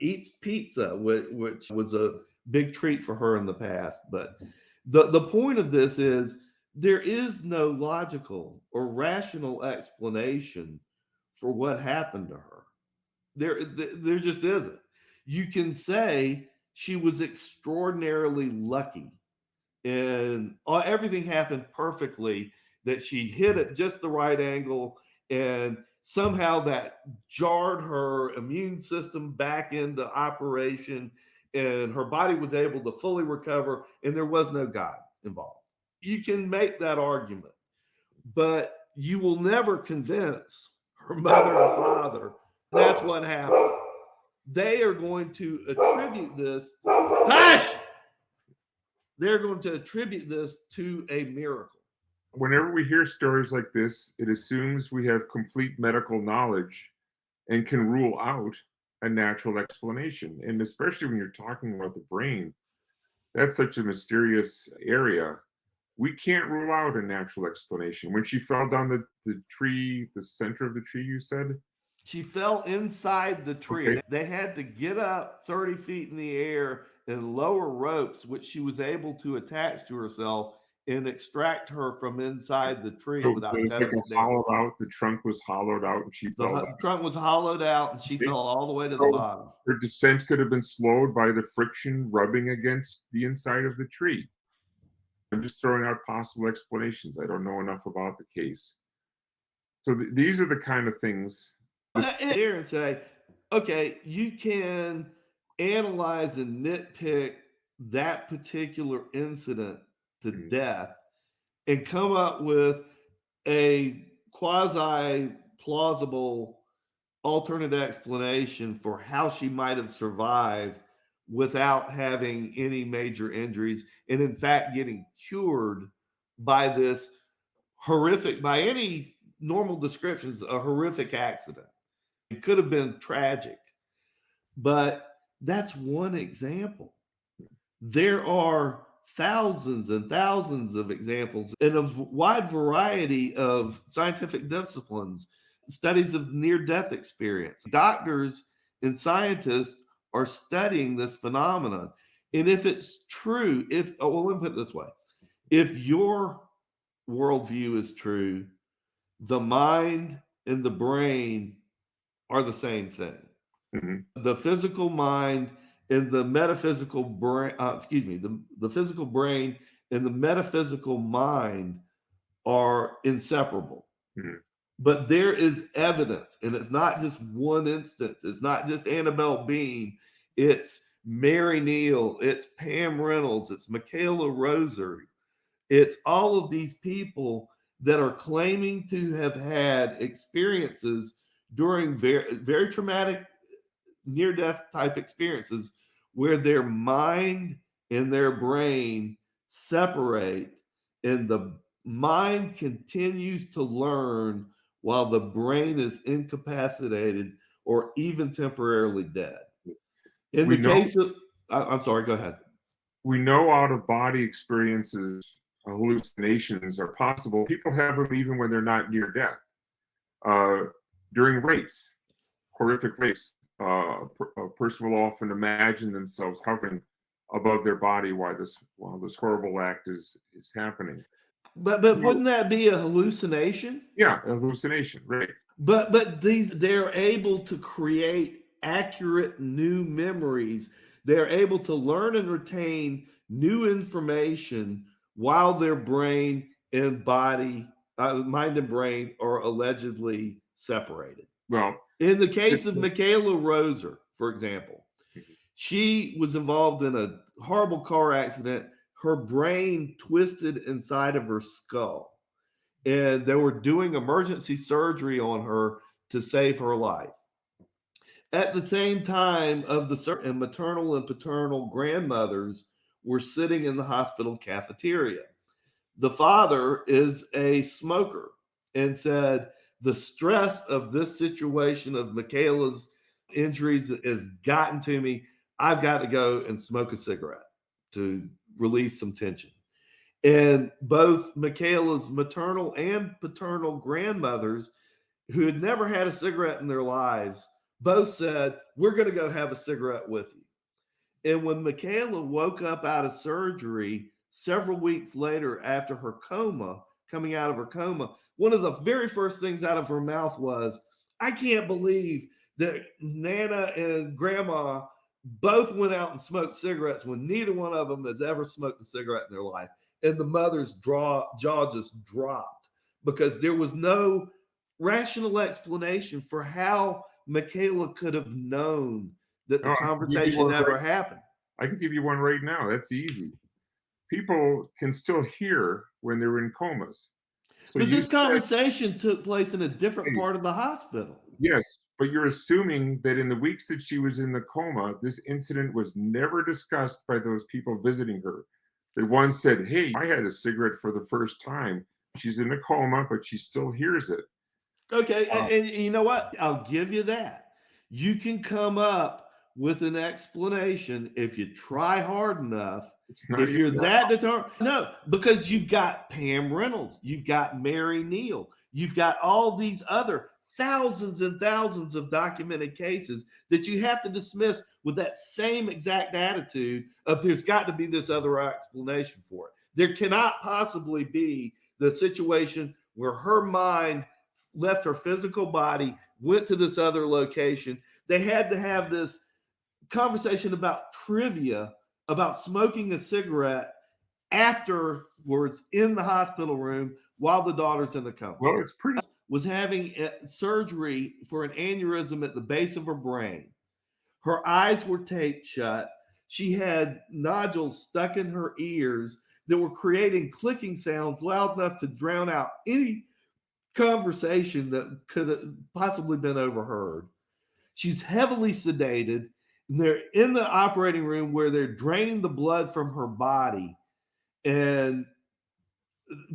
Eats pizza, which was a big treat for her in the past. But the point of this is there is no logical or rational explanation for what happened to her. There just isn't. You can say she was extraordinarily lucky and everything happened perfectly, that she hit at just the right angle, and somehow that jarred her immune system back into operation, and her body was able to fully recover, and there was no God involved. You can make that argument, but you will never convince her mother and father that's what happened. They are going to attribute this. Hush! They're going to attribute this to a miracle. Whenever we hear stories like this, it assumes we have complete medical knowledge and can rule out a natural explanation. And especially when you're talking about the brain, that's such a mysterious area. We can't rule out a natural explanation. When she fell down the tree, the center of the tree, you said? She fell inside the tree. Okay. They had to get up 30 feet in the air and lower ropes, which she was able to attach to herself and extract her from inside the tree So without there's like cutting a down. hollowed out, the trunk was hollowed out and she fell down. Trunk was hollowed out and she Okay. fell all the way to the So bottom. her descent could have been slowed by the friction rubbing against the inside of the tree. I'm just throwing out possible explanations. I don't know enough about the case. So these are the kind of things. Here and say, okay, you can analyze and nitpick that particular incident to Mhm, death and come up with a quasi plausible alternate explanation for how she might have survived without having any major injuries and in fact getting cured by this horrific, by any normal descriptions, a horrific accident. It could have been tragic, but that's one example. There are thousands and thousands of examples in a wide variety of scientific disciplines, studies of near death experience. Doctors and scientists are studying this phenomenon. And if it's true, well, let me put it this way, if your worldview is true, the mind and the brain are the same thing. mhm, The physical mind and the metaphysical brain, the physical brain and the metaphysical mind are inseparable. mhm. But there is evidence, and it's not just one instance. It's not just Annabelle Bean. It's Mary Neal. It's Pam Reynolds. It's Michaela Rosary. It's all of these people that are claiming to have had experiences during very, very traumatic near death type experiences where their mind and their brain separate and the mind continues to learn while the brain is incapacitated or even temporarily dead. In We the know case of, I'm sorry, go ahead. we know out of body experiences, hallucinations are possible. People have them even when they're not near death. Uh, During rapes, horrific rapes, a person will often imagine themselves hovering above their body while this horrible act is happening. But No, wouldn't that be a hallucination? yeah, hallucination, right? But they're able to create accurate new memories. They're able to learn and retain new information while their brain and body, mind and brain are allegedly separated. Well, In the it, case of Michaela Roser, for example, she was involved in a horrible car accident. Her brain twisted inside of her skull and they were doing emergency surgery on her to save her life. At the same time, of the and maternal and paternal grandmothers were sitting in the hospital cafeteria. The father is a smoker and said, the stress of this situation of Michaela's injuries has gotten to me. I've got to go and smoke a cigarette to release some tension. And both Michaela's maternal and paternal grandmothers, who had never had a cigarette in their lives, both said, we're going to go have a cigarette with you. And when Michaela woke up out of surgery several weeks later after her coma, coming out of her coma, one of the very first things out of her mouth was, I can't believe that Nana and Grandma both went out and smoked cigarettes when neither one of them has ever smoked a cigarette in their life. And the mother's jaw just dropped because there was no rational explanation for how Michaela could have known that the oh, conversation never happened. I can give you one right now. That's easy. People can still hear when they're in comas. So But you this said, conversation took place in a different hey, part of the hospital. yes, but you're assuming that in the weeks that she was in the coma, this incident was never discussed by those people visiting her. That one said, hey, I had a cigarette for the first time. She's in a coma, but she still hears it. Okay, Uh, and you know what? I'll give you that. You can come up with an explanation if you try hard enough. it's not If even you're that. that determined, no, because you've got Pam Reynolds, you've got Mary Neal, you've got all these other thousands and thousands of documented cases that you have to dismiss with that same exact attitude of there's got to be this other explanation for it. There cannot possibly be the situation where her mind left her physical body, went to this other location. They had to have this conversation about trivia about smoking a cigarette afterwards in the hospital room while the daughter's in the coma. Well, it's pretty. Was having surgery for an aneurysm at the base of her brain. Her eyes were taped shut. She had nodules stuck in her ears that were creating clicking sounds loud enough to drown out any conversation that could have possibly been overheard. She's heavily sedated. They're in the operating room where they're draining the blood from her body and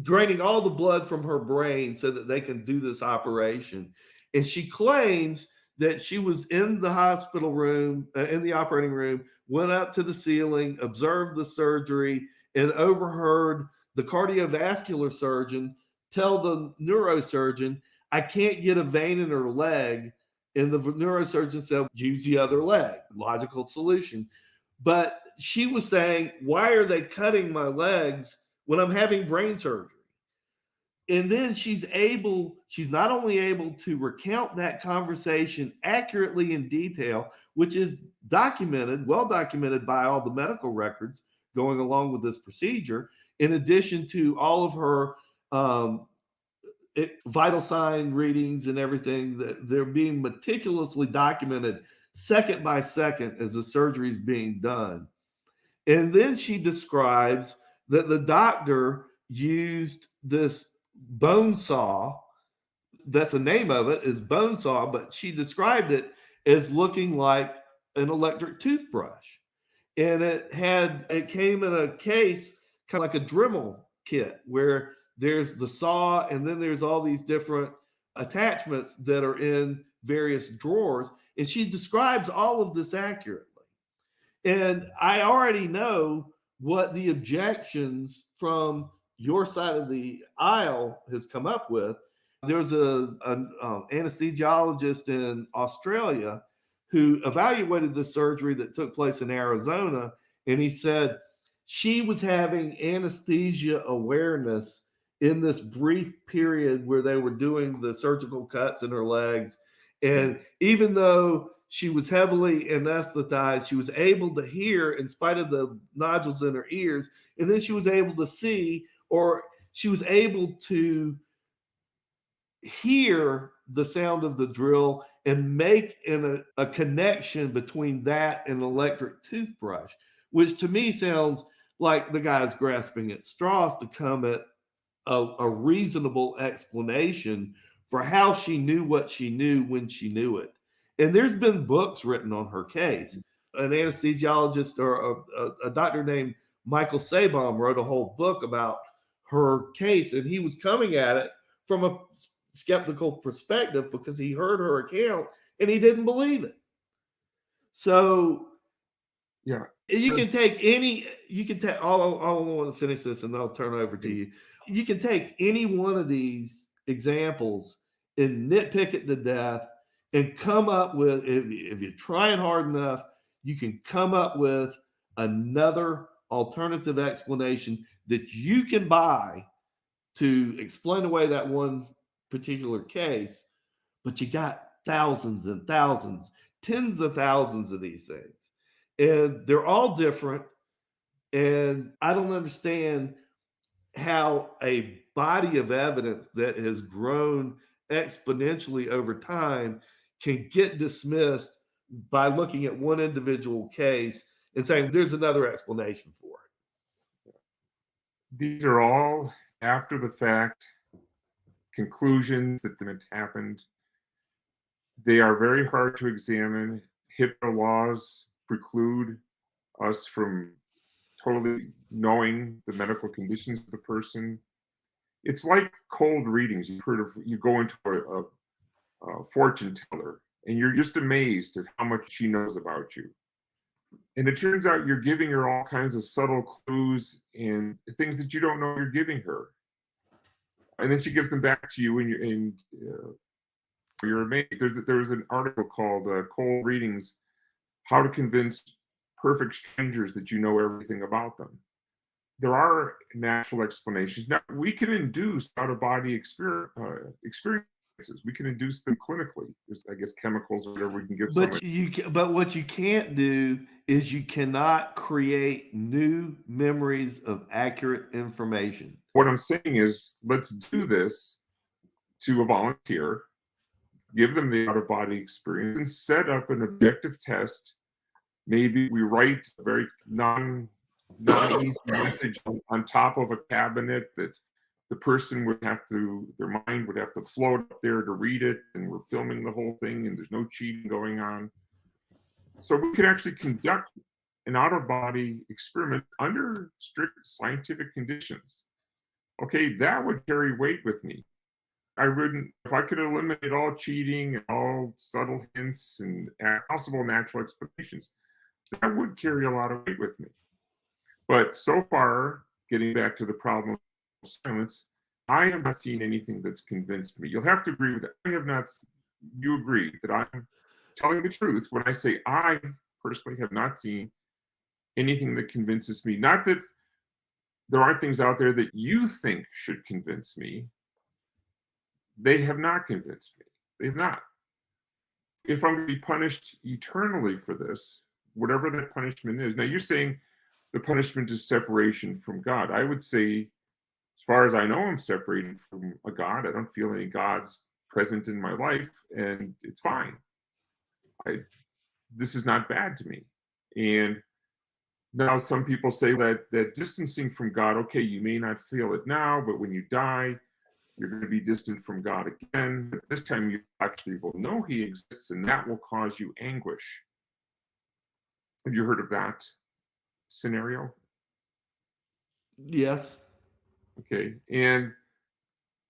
draining all the blood from her brain so that they can do this operation. And she claims that she was in the hospital room, in the operating room, went up to the ceiling, observed the surgery, and overheard the cardiovascular surgeon tell the neurosurgeon, I can't get a vein in her leg. And the neurosurgeon said, use the other leg. Logical solution. But she was saying, why are they cutting my legs when I'm having brain surgery? And then she's not only able to recount that conversation accurately in detail, which is documented, well documented by all the medical records going along with this procedure, in addition to all of her vital sign readings and everything, that they're being meticulously documented second by second as the surgery is being done. And then she describes that the doctor used this bone saw. That's the name of it, is bone saw, but she described it as looking like an electric toothbrush. And it came in a case, kind of like a Dremel kit, where there's the saw and then there's all these different attachments that are in various drawers. And she describes all of this accurately. And I already know what the objections from your side of the aisle has come up with. There's an anesthesiologist in Australia who evaluated the surgery that took place in Arizona, and he said she was having anesthesia awareness in this brief period where they were doing the surgical cuts in her legs. And even though she was heavily anesthetized, she was able to hear in spite of the nodules in her ears. And then she was able to see, or she was able to hear the sound of the drill and make a connection between that and an electric toothbrush, which to me sounds like the guy's grasping at straws to come at a reasonable explanation for how she knew what she knew when she knew it. And there's been books written on her case. An anesthesiologist or a doctor named Michael Sabom wrote a whole book about her case, and he was coming at it from a skeptical perspective because he heard her account and he didn't believe it. So Yeah. you can take any, you can take, I want to finish this and then I'll turn it over to you. You can take any one of these examples and nitpick it to death and come up with, if you're trying hard enough, you can come up with another alternative explanation that you can buy to explain away that one particular case. But you got thousands and thousands, tens of thousands of these things. And they're all different. And I don't understand how a body of evidence that has grown exponentially over time can get dismissed by looking at one individual case and saying there's another explanation for it. These are all after the fact conclusions that it happened. They are very hard to examine. HIPAA laws preclude us from totally knowing the medical conditions of the person. It's like cold readings. You've heard of, you go into a fortune teller and you're just amazed at how much she knows about you. And it turns out you're giving her all kinds of subtle clues and things that you don't know you're giving her. And then she gives them back to you, and you're amazed. There's an article called "Cold Readings: How to Convince Perfect Strangers that you know everything about them." There are natural explanations. Now we can induce out of body experiences. We can induce them clinically. There's, I guess, chemicals or whatever we can give someone. But what you can't do is you cannot create new memories of accurate information. What I'm saying is, let's do this to a volunteer, give them the out of body experience, and set up an objective test. Maybe we write a very non-easy message on top of a cabinet that the person would have to, their mind would have to float up there to read it, and we're filming the whole thing, and there's no cheating going on. So we could actually conduct an out of body experiment under strict scientific conditions. Okay, that would carry weight with me. I wouldn't, if I could eliminate all cheating and all subtle hints and possible natural explanations, that would carry a lot of weight with me. But so far, getting back to the problem of silence, I have not seen anything that's convinced me. You'll have to agree with that. I have not, you agree that I'm telling the truth when I say I personally have not seen anything that convinces me. Not that there aren't things out there that you think should convince me. They have not convinced me. They have not. If I'm going to be punished eternally for this, whatever that punishment is. Now, you're saying the punishment is separation from God. I would say, as far as I know, I'm separated from a God. I don't feel any gods present in my life, and it's fine. This is not bad to me. And now some people say that distancing from God, okay, you may not feel it now, but when you die, you're going to be distant from God again. But this time you actually will know he exists, and that will cause you anguish. Have you heard of that scenario? Yes. Okay. And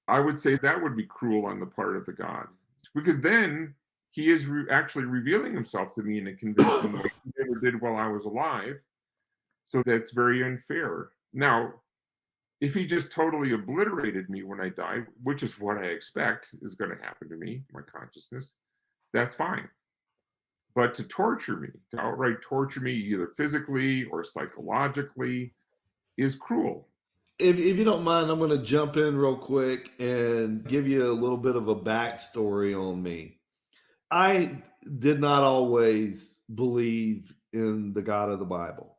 I would say that would be cruel on the part of the God, because then he is actually revealing himself to me in a convincing way he never did while I was alive. So that's very unfair. Now, if he just totally obliterated me when I die, which is what I expect is going to happen to me, my consciousness, that's fine. But to torture me, to outright torture me, either physically or psychologically, is cruel. If you don't mind, I'm going to jump in real quick and give you a little bit of a backstory on me. I did not always believe in the God of the Bible.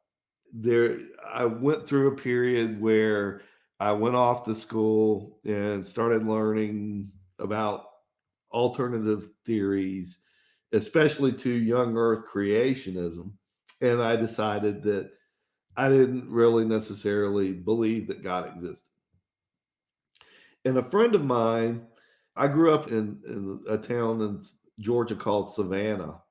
I went through a period where I went off to school and started learning about alternative theories, especially to young earth creationism. And I decided that I didn't really necessarily believe that God existed. And a friend of mine, I grew up in a town in Georgia called Savannah,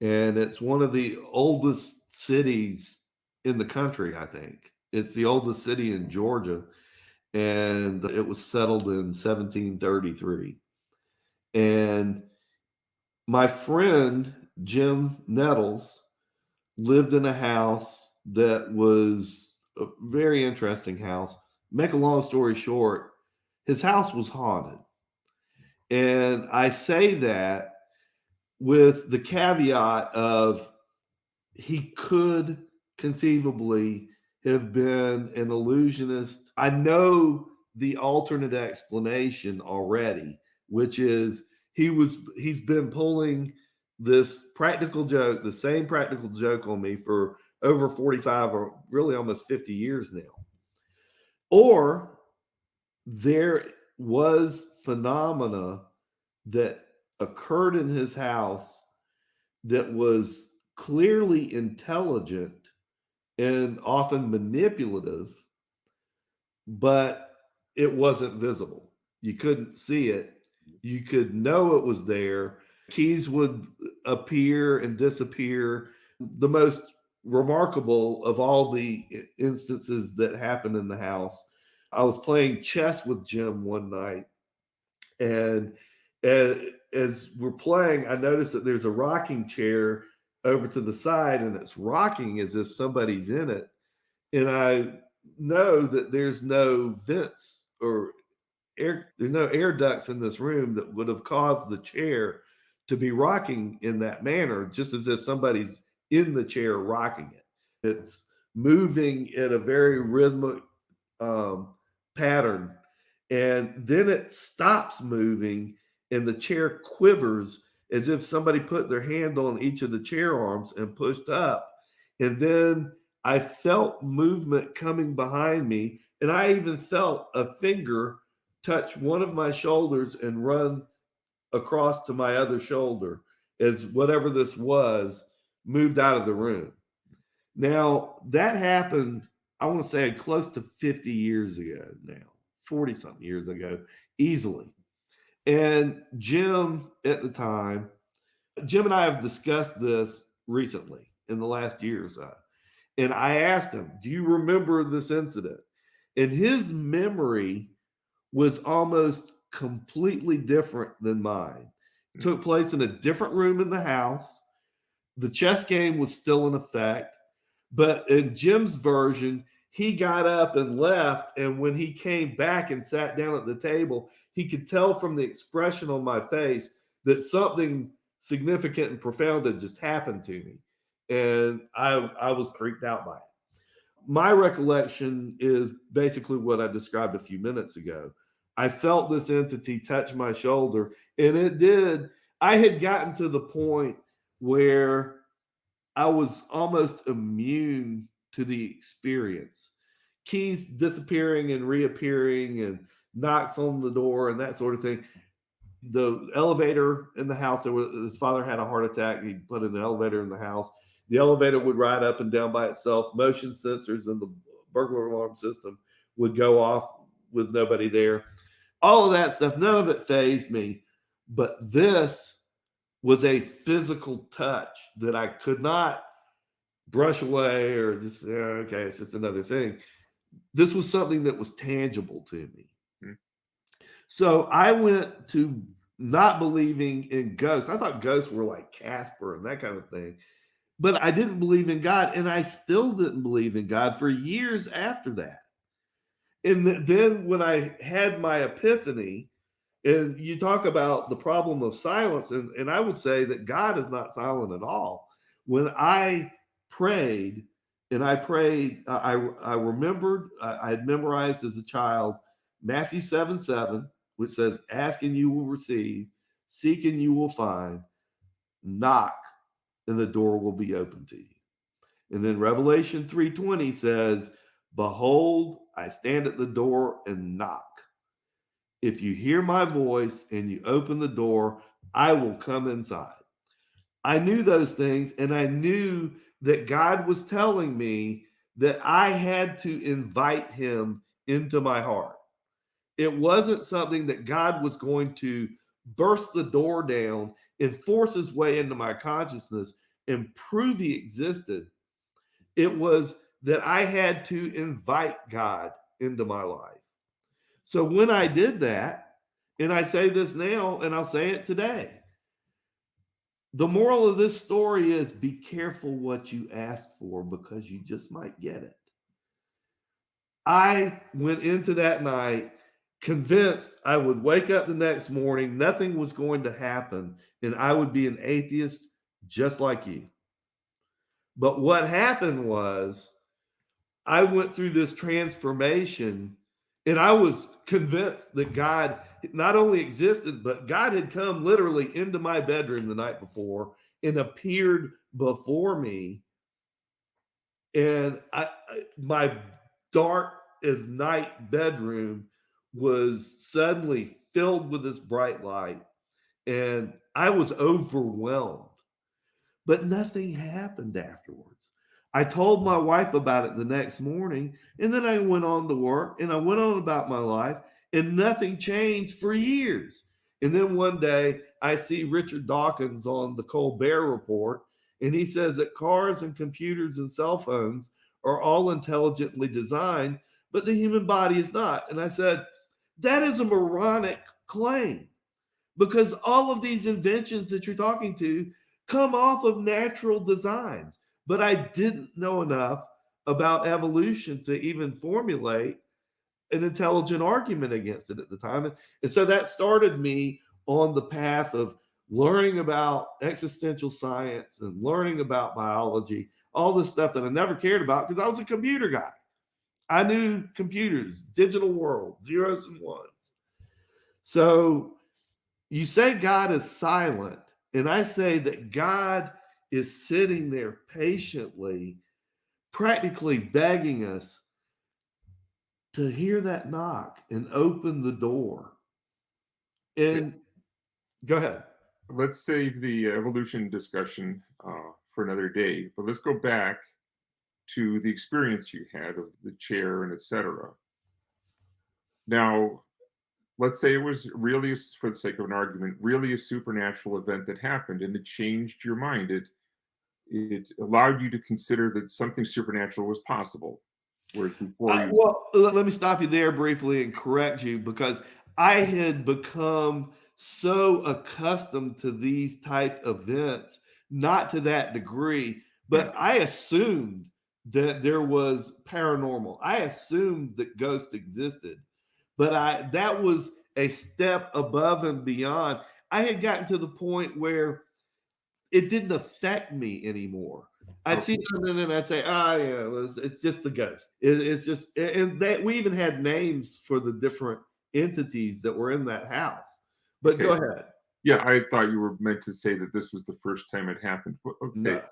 and it's one of the oldest cities in the country, I think. It's the oldest city in Georgia, and it was settled in 1733. And my friend, Jim Nettles, lived in a house that was a very interesting house. Make a long story short, his house was haunted. And I say that with the caveat of he could conceivably have been an illusionist. I know the alternate explanation already, which is he's been pulling this practical joke, the same practical joke on me for over 45 or really almost 50 years now. Or there was phenomena that occurred in his house that was clearly intelligent and often manipulative, but it wasn't visible. You couldn't see it. You could know it was there. Keys would appear and disappear. The most remarkable of all the instances that happened in the house I was playing chess with Jim one night, and as, as we're playing, I noticed that there's a rocking chair over to the side, and it's rocking as if somebody's in it. And I know that there's no vents or there's no air ducts in this room that would have caused the chair to be rocking in that manner, just as if somebody's in the chair rocking it. It's moving at a very rhythmic um, pattern, and then it stops moving, and the chair quivers as if somebody put their hand on each of the chair arms and pushed up. And then I felt movement coming behind me, and I even felt a finger touch one of my shoulders and run across to my other shoulder as whatever this was moved out of the room. Now, that happened, I want to say close to 50 years ago now, 40 something years ago, easily. And Jim at the time, Jim and I have discussed this recently in the last year or so. And I asked him, "Do you remember this incident?" And his memory was almost completely different than mine. It took place in a different room in the house. The chess game was still in effect, but in Jim's version, he got up and left. And when he came back and sat down at the table, he could tell from the expression on my face that something significant and profound had just happened to me. And I was freaked out by it. My recollection is basically what I described a few minutes ago. I felt this entity touch my shoulder, and it did. I had gotten to the point where I was almost immune to the experience. Keys disappearing and reappearing, and knocks on the door, and that sort of thing. The elevator in the house, his father had a heart attack. He put an elevator in the house. The elevator would ride up and down by itself. Motion sensors and the burglar alarm system would go off with nobody there. All of that stuff, none of it fazed me. But this was a physical touch that I could not brush away or just, okay, it's just another thing. This was something that was tangible to me. Hmm. So I went to not believing in ghosts. I thought ghosts were like Casper and that kind of thing. But I didn't believe in God, and I still didn't believe in God for years after that. And then when I had my epiphany, and you talk about the problem of silence, and I would say that God is not silent at all. When I prayed, and I prayed, I remembered, I had memorized as a child Matthew 7:7, which says, "Ask and you will receive, seek and you will find, knock and the door will be open to you." And then Revelation 3:20 says, "Behold, I stand at the door and knock. If you hear my voice and you open the door, I will come inside." I knew those things, and I knew that God was telling me that I had to invite him into my heart. It wasn't something that God was going to burst the door down and force his way into my consciousness and prove he existed. It was that I had to invite God into my life. So when I did that, and I say this now and I'll say it today, the moral of this story is be careful what you ask for because you just might get it. I went into that night convinced I would wake up the next morning, nothing was going to happen, and I would be an atheist just like you. But what happened was I went through this transformation, and I was convinced that God not only existed, but God had come literally into my bedroom the night before and appeared before me. And my dark as night bedroom was suddenly filled with this bright light, and I was overwhelmed. But nothing happened afterwards. I told my wife about it the next morning, and then I went on to work and I went on about my life, and nothing changed for years. And then one day I see Richard Dawkins on the Colbert Report, and he says that cars and computers and cell phones are all intelligently designed, but the human body is not. And I said, that is a moronic claim because all of these inventions that you're talking to come off of natural designs. But I didn't know enough about evolution to even formulate an intelligent argument against it at the time. And so that started me on the path of learning about existential science and learning about biology, all this stuff that I never cared about because I was a computer guy. I knew computers, digital world, zeros and ones. So you say God is silent, and I say that God is sitting there patiently, practically begging us to hear that knock and open the door. And go ahead. Let's save the evolution discussion for another day, but let's go back to the experience you had of the chair and etc. Now, let's say it was really, for the sake of an argument, really a supernatural event that happened and it changed your mind. It allowed you to consider that something supernatural was possible. Whereas before you, Well, let me stop you there briefly and correct you because I had become so accustomed to these type events, not to that degree, yeah, but I assumed that there was paranormal. I assumed that ghosts existed, but I that was a step above and beyond. I had gotten to the point where it didn't affect me anymore. I'd see okay, something and I'd say, "Ah, yeah, it's just a ghost." It's just, and that we even had names for the different entities that were in that house. But okay. go ahead. Yeah, I thought you were meant to say that this was the first time it happened. Okay, No,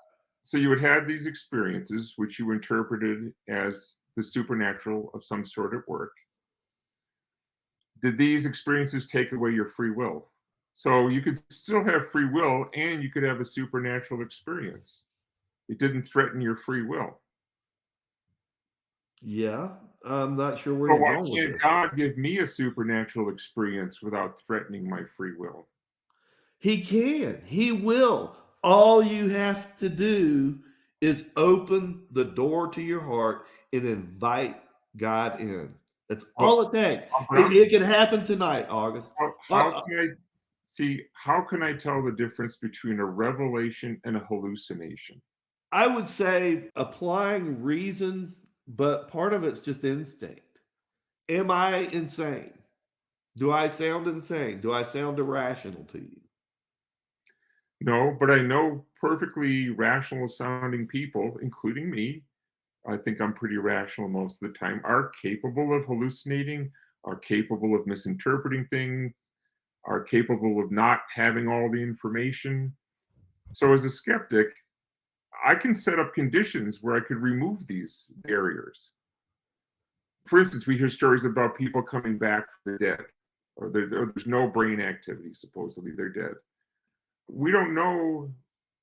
so you had had these experiences, which you interpreted as the supernatural of some sort at work. Did these experiences take away your free will? So you could still have free will and you could have a supernatural experience. It didn't threaten your free will. yeah, I'm not sure where So you're why going with can't this. God give me a supernatural experience without threatening my free will? He can. He will. All you have to do is open the door to your heart and invite God in. That's Well, all it takes. but It can happen tonight, August. how can I see? How can I tell the difference between a revelation and a hallucination? I would say applying reason, but part of it's just instinct. Am I insane? Do I sound insane? Do I sound irrational to you? No, but I know perfectly rational sounding people, including me. I think I'm pretty rational most of the time, are capable of hallucinating, are capable of misinterpreting things, are capable of not having all the information. So, as a skeptic, I can set up conditions where I could remove these barriers. For instance, we hear stories about people coming back from the dead, or there's no brain activity, supposedly they're dead. We don't know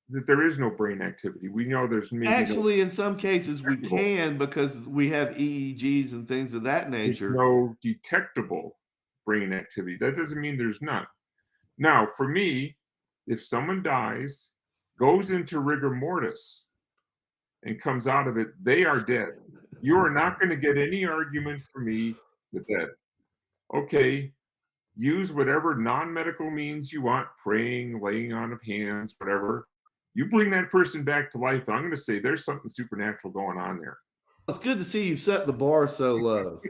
that there is no brain activity. We know there's maybe no Actually, in some cases, we detectable, can because we have EEGs and things of that there's nature. no detectable brain activity. That doesn't mean there's none. Now, for me, if someone dies, goes into rigor mortis, and comes out of it, they are dead. You are not going to get any argument from me with that. Okay, use whatever non-medical means you want, praying, laying on of hands, whatever. You bring that person back to life, and I'm going to say there's something supernatural going on there. It's good to see you've set the bar so low.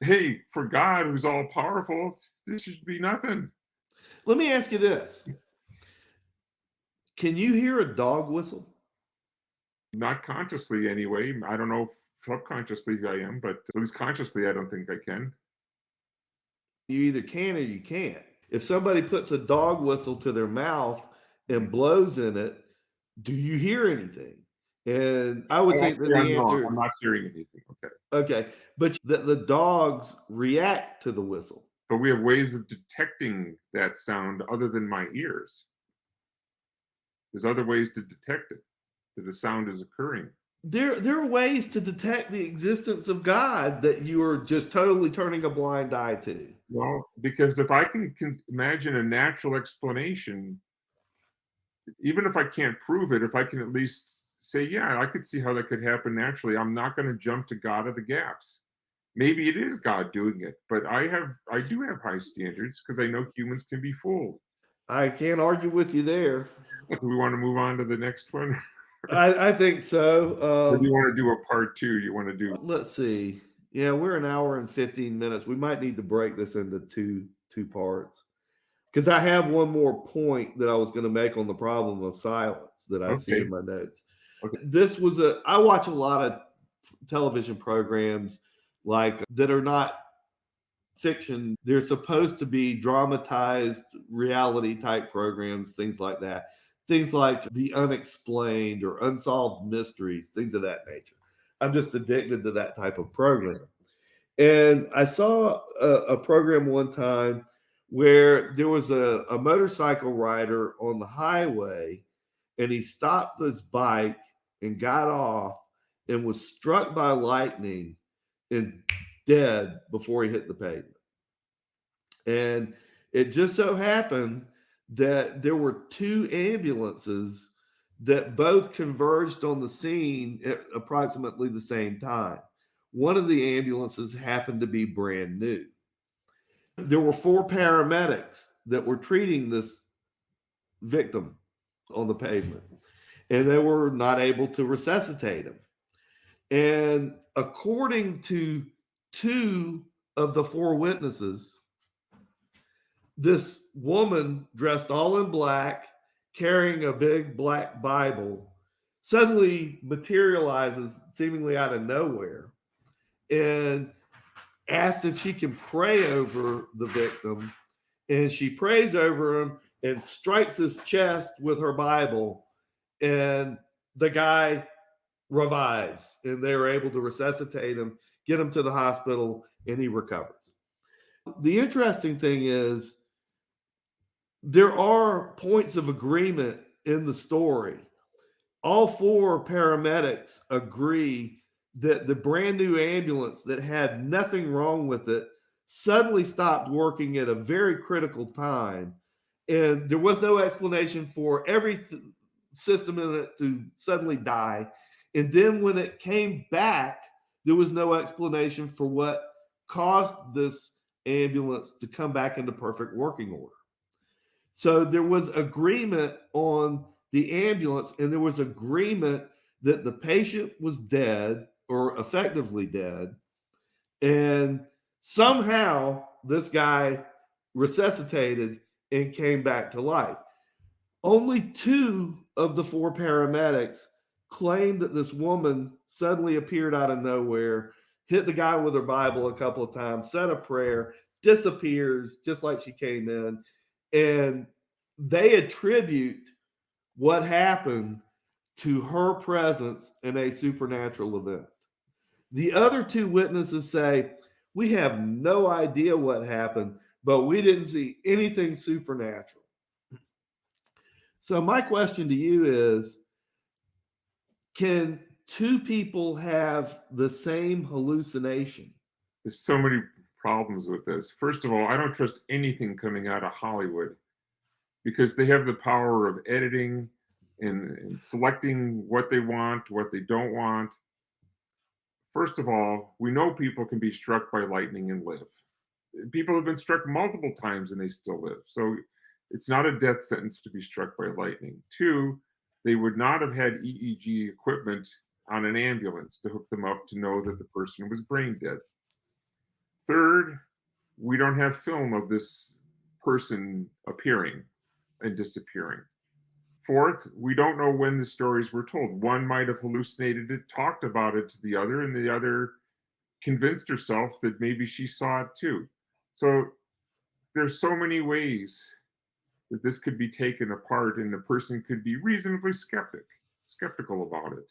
Hey, for God, who's all powerful, this should be nothing. Let me ask you this. Can you hear a dog whistle? Not consciously, anyway. I don't know if subconsciously I am, but at least consciously, I don't think I can. You either can or you can't. If somebody puts a dog whistle to their mouth and Mm. blows in it, do you hear anything? And I I would won't think that say I'm the wrong. answer, I'm not hearing anything. Okay. okay, but that the dogs react to the whistle. But we have ways of detecting that sound other than my ears. There's other ways to detect it, that the sound is occurring. There are ways to detect the existence of God that you are just totally turning a blind eye to. Well, because if I can imagine a natural explanation, even if I can't prove it, if I can at least say, yeah, I could see how that could happen naturally, I'm not going to jump to God of the gaps. Maybe it is God doing it, but I do have high standards because I know humans can be fooled. I can't argue with you there. Do we want to move on to the next one? I think Or do you so. want to do a part two? You want to do Let's see. Yeah, we're an hour and 15 minutes. We might need to break this into two parts because I have one more point that I was going to make on the problem of silence that I see okay. in my notes. Okay. I watch a lot of television programs like that are not fiction. They're supposed to be dramatized reality type programs, things like that. Things like The Unexplained or Unsolved Mysteries, things of that nature. I'm just addicted to that type of program. And I saw a program one time where there was a motorcycle rider on the highway and he stopped his bike and got off and was struck by lightning and dead before he hit the pavement. And it just so happened that there were two ambulances that both converged on the scene at approximately the same time. One of the ambulances happened to be brand new. There were four paramedics that were treating this victim on the pavement, and they were not able to resuscitate him. And according to two of the four witnesses, this woman dressed all in black, carrying a big black Bible, suddenly materializes seemingly out of nowhere and asks if she can pray over the victim. And she prays over him and strikes his chest with her Bible. And the guy revives, and they were able to resuscitate him, get him to the hospital, and he recovers. The interesting thing is, there are points of agreement in the story. All four paramedics agree that the brand new ambulance that had nothing wrong with it suddenly stopped working at a very critical time. And there was no explanation for every system in it to suddenly die. And then when it came back, there was no explanation for what caused this ambulance to come back into perfect working order. So there was agreement on the ambulance, and there was agreement that the patient was dead or effectively dead. And somehow this guy resuscitated and came back to life. Only two of the four paramedics claimed that this woman suddenly appeared out of nowhere, hit the guy with her Bible a couple of times, said a prayer, disappears just like she came in. And they attribute what happened to her presence in a supernatural event. The other two witnesses say, we have no idea what happened, but we didn't see anything supernatural. So, my question to you is, can two people have the same hallucination? there's so many problems with this. First of all, I don't trust anything coming out of Hollywood because they have the power of editing and selecting what they want, what they don't want. First of all, we know people can be struck by lightning and live. People have been struck multiple times and they still live. So it's not a death sentence to be struck by lightning. Two, they would not have had EEG equipment on an ambulance to hook them up to know that the person was brain dead. Third, we don't have film of this person appearing and disappearing. Fourth, we don't know when the stories were told. One might have hallucinated it, talked about it to the other, and the other convinced herself that maybe she saw it too. So there's so many ways that this could be taken apart and the person could be reasonably skeptical about it.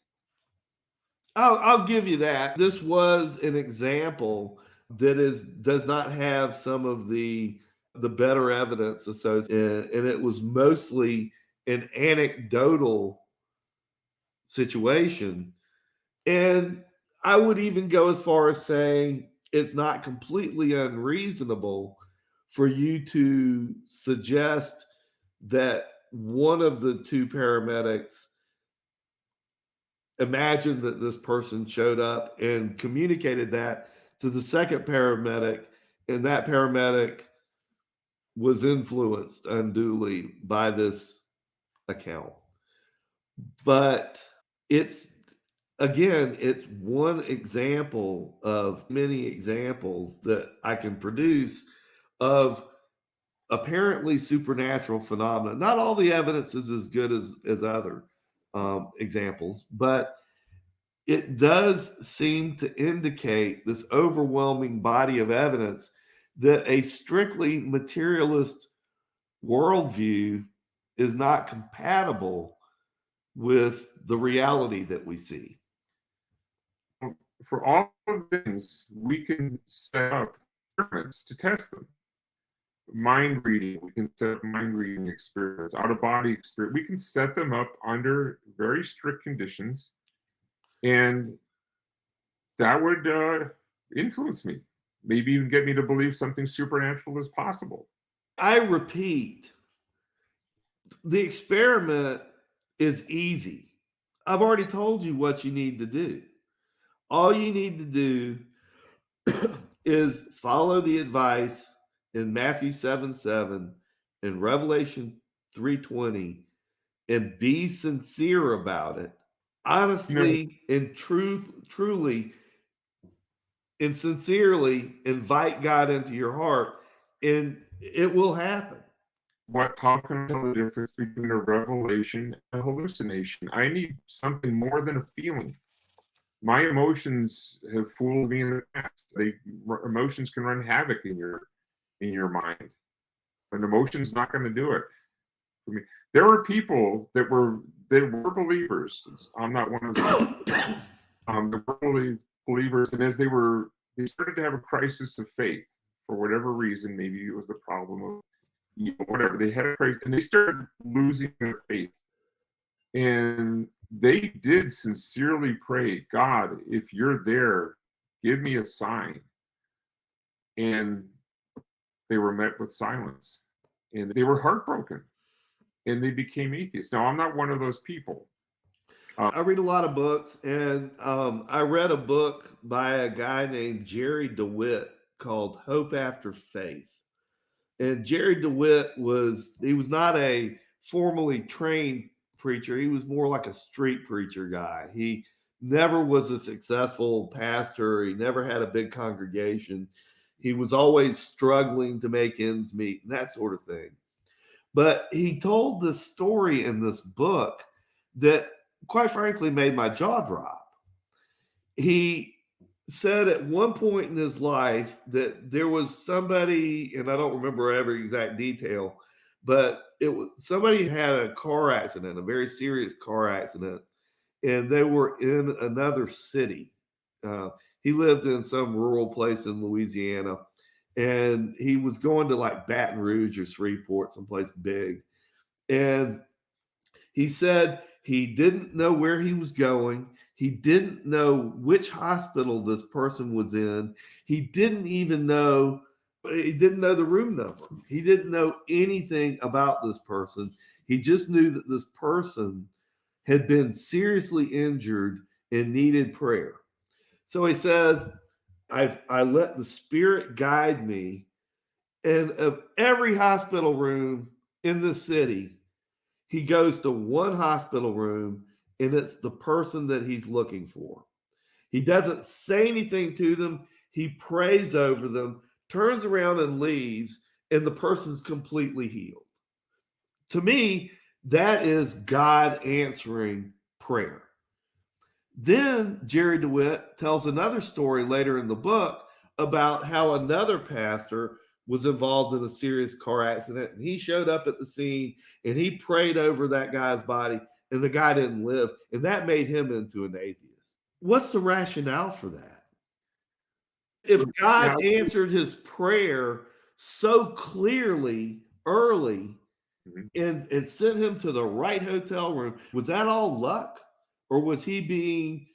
I'll give you that. This was an example that does not have some of the better evidence associated, and it was mostly an anecdotal situation. And I would even go as far as saying it's not completely unreasonable for you to suggest that one of the two paramedics imagined that this person showed up and communicated that to the second paramedic, and that paramedic was influenced unduly by this account. But it's, again, it's one example of many examples that I can produce of apparently supernatural phenomena. Not all the evidence is as good as other examples, but it does seem to indicate this overwhelming body of evidence that a strictly materialist worldview is not compatible with the reality that we see. For all of the things, we can set up experiments to test them. Mind reading, we can set up mind reading experiments, out of body experience. We can set them up under very strict conditions, and that would influence me, maybe even get me to believe something supernatural is possible. I repeat, the experiment is easy. I've already told you what you need to do. All you need to do is follow the advice in Matthew 7:7 and Revelation 3:20 and be sincere about it. Honestly and truly and sincerely invite God into your heart, and it will happen. How can I tell the difference between a revelation and a hallucination? I need something more than a feeling. My emotions have fooled me in the past. Emotions can run havoc in your mind. An emotion's not going to do it for me. There were people that were believers. I'm not one of them. They were believers, and as they started to have a crisis of faith for whatever reason. Maybe it was the problem of whatever. They had a crisis, and they started losing their faith. And they did sincerely pray, God, if you're there, give me a sign. And they were met with silence, and they were heartbroken, and they became atheists. Now, I'm not one of those people. I read a lot of books, and I read a book by a guy named Jerry DeWitt called Hope After Faith. And Jerry DeWitt was not a formally trained preacher. He was more like a street preacher guy. He never was a successful pastor. He never had a big congregation. He was always struggling to make ends meet and that sort of thing. But he told this story in this book that, quite frankly, made my jaw drop. He said at one point in his life that there was somebody, and I don't remember every exact detail, but it was somebody had a car accident, a very serious car accident, and they were in another city. He lived in some rural place in Louisiana, and he was going to like Baton Rouge or Shreveport, someplace big. And he said he didn't know where he was going. He didn't know which hospital this person was in. He didn't know the room number. He didn't know anything about this person. He just knew that this person had been seriously injured and needed prayer. So he says, I let the Spirit guide me. And of every hospital room in the city, he goes to one hospital room, and it's the person that he's looking for. He doesn't say anything to them. He prays over them, turns around and leaves, and the person's completely healed. To me, that is God answering prayer. Then Jerry DeWitt tells another story later in the book about how another pastor was involved in a serious car accident, and he showed up at the scene and he prayed over that guy's body, and the guy didn't live, and that made him into an atheist. What's the rationale for that? If God answered his prayer so clearly early and sent him to the right hotel room, was that all luck, or was he being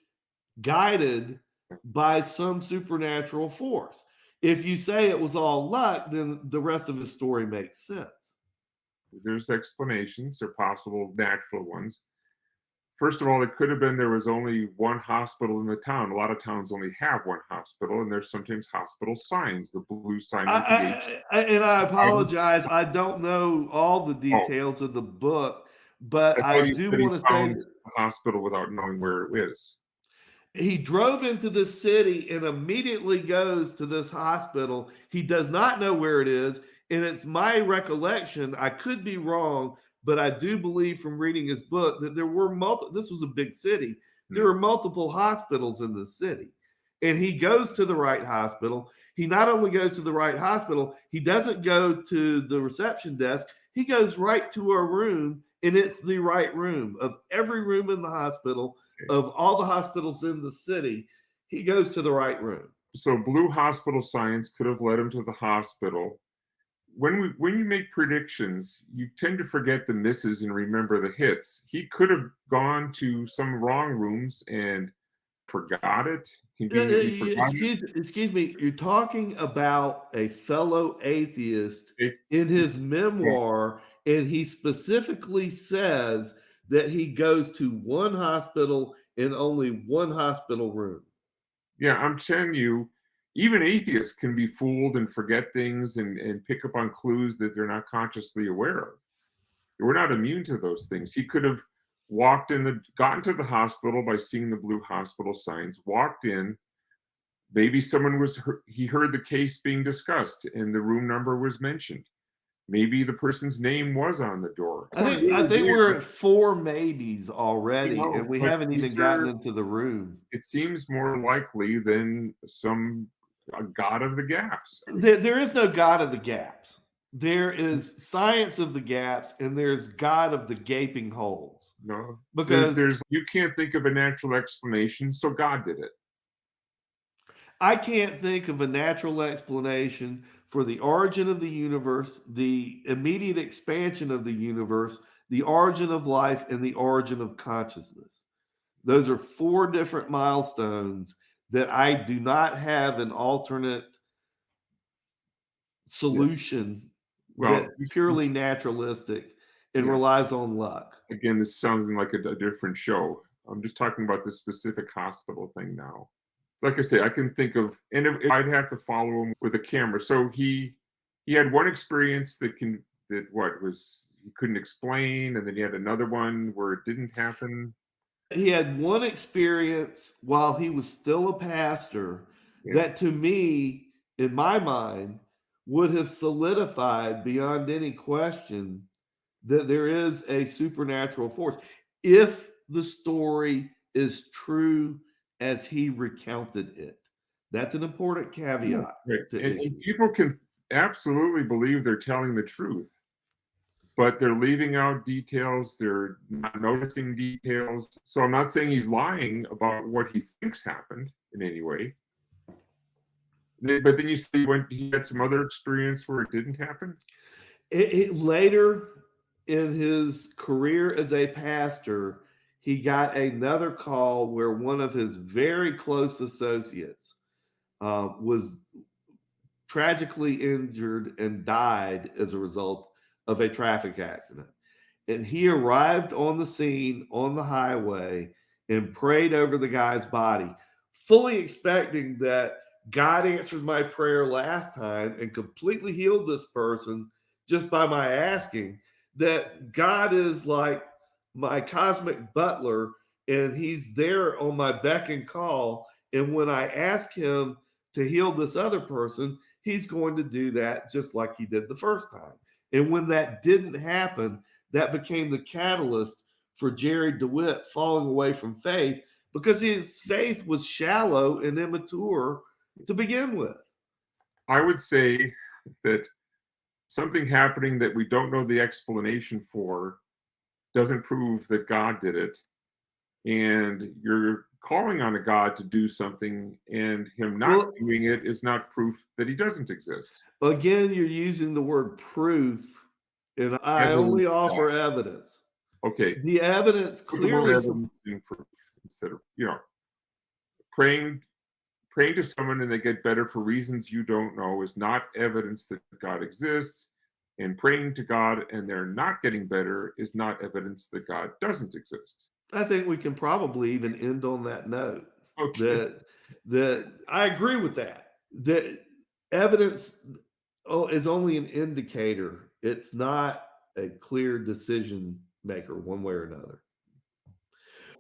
guided by some supernatural force? If you say it was all luck, then the rest of his story makes sense. There's explanations, or possible natural ones, First of all, it could have been there was only one hospital in the town. A lot of towns only have one hospital, and there's sometimes hospital signs, the blue sign with the H. And I I don't apologize. I don't know all the oh, details of the book, but I I thought you do said he want to say found the hospital without knowing where it is. he drove into the city and immediately goes to this hospital. He does not know where it is. And it's my recollection, I could be wrong, but I do believe from reading his book that there were multiple, this was a big city. There Hmm. were multiple hospitals in the city. And he goes to the right hospital. He not only goes to the right hospital, he doesn't go to the reception desk. He goes right to a room, and it's the right room. Of every room in the hospital, Okay. of all the hospitals in the city, he goes to the right room. So blue hospital signs could have led him to the hospital. When you make predictions, you tend to forget the misses and remember the hits. He could have gone to some wrong rooms and forgot it, conveniently forgot it. Excuse me. You're talking about a fellow atheist It- in his well, memoir, and he specifically says that he goes to one hospital and only one hospital room. yeah, I'm telling you, even atheists can be fooled and forget things and pick up on clues that they're not consciously aware of. We're not immune to those things. He could have gotten to the hospital by seeing the blue hospital signs, walked in. Maybe he heard the case being discussed and the room number was mentioned. Maybe the person's name was on the door. Sounds I really think we're weird, at four maybes already, and we but haven't even gotten into the room. it seems more likely than a god of the gaps. There is no God of the gaps. There is science of the gaps, and there's God of the gaping holes. No, Because you can't think of a natural explanation, so God did it. I can't think of a natural explanation for the origin of the universe, the immediate expansion of the universe, the origin of life, and the origin of consciousness. Those are four different milestones that I do not have an alternate Yeah. solution Well, that's purely naturalistic and yeah. relies on luck. Again, this sounds like a different show. I'm just talking about this specific hospital thing now. Like I say, I can think of, and I'd have to follow him with a camera. So he had one experience that what was he couldn't explain, and then he had another one where it didn't happen. He had one experience while he was still a pastor Yeah, that to me, in my mind, would have solidified beyond any question that there is a supernatural force. If the story is true as he recounted it, that's an important yeah, caveat right. to And issue. people can absolutely believe they're telling the truth, but they're leaving out details. They're not noticing details. So I'm not saying he's lying about what he thinks happened in any way. But then you see when he had some other experience where it didn't happen. Later in his career as a pastor, he got another call where one of his very close associates was tragically injured and died as a result of a traffic accident. And he arrived on the scene on the highway and prayed over the guy's body, fully expecting that God answered my prayer last time and completely healed this person just by my asking. That God is like my cosmic butler and he's there on my beck and call. And when I ask him to heal this other person, he's going to do that just like he did the first time. And when that didn't happen, that became the catalyst for Jerry DeWitt falling away from faith because his faith was shallow and immature to begin with. I would say that something happening that we don't know the explanation for doesn't prove that God did it. And you're calling on a God to do something, and him not Well, doing it is not proof that he doesn't exist. again, you're using the word proof, and I only Evidence that. offer evidence. Okay, The evidence put the word clearly evidence in proof instead of, praying praying to someone and they get better for reasons you don't know is not evidence that God exists. And praying to God and they're not getting better is not evidence that God doesn't exist. I think we can probably even end on that note Okay. that I agree with that. That evidence is only an indicator. It's not a clear decision maker one way or another.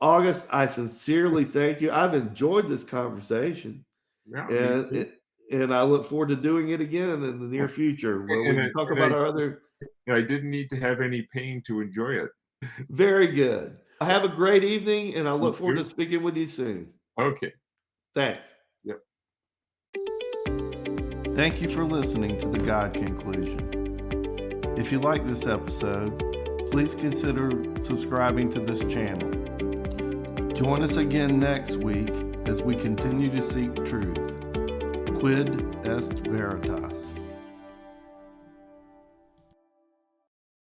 August, I sincerely thank you. I've enjoyed this conversation, Yeah, me and too. and I look forward to doing it again in the near future where we And can talk I about our other. didn't need to have any pain to enjoy it. Very good. Have a great evening, and I You look forward to too? speaking with you soon. Okay. Thanks. Yep. Thank you for listening to The God Conclusion. If you like this episode, please consider subscribing to this channel. Join us again next week as we continue to seek truth. Quid est veritas.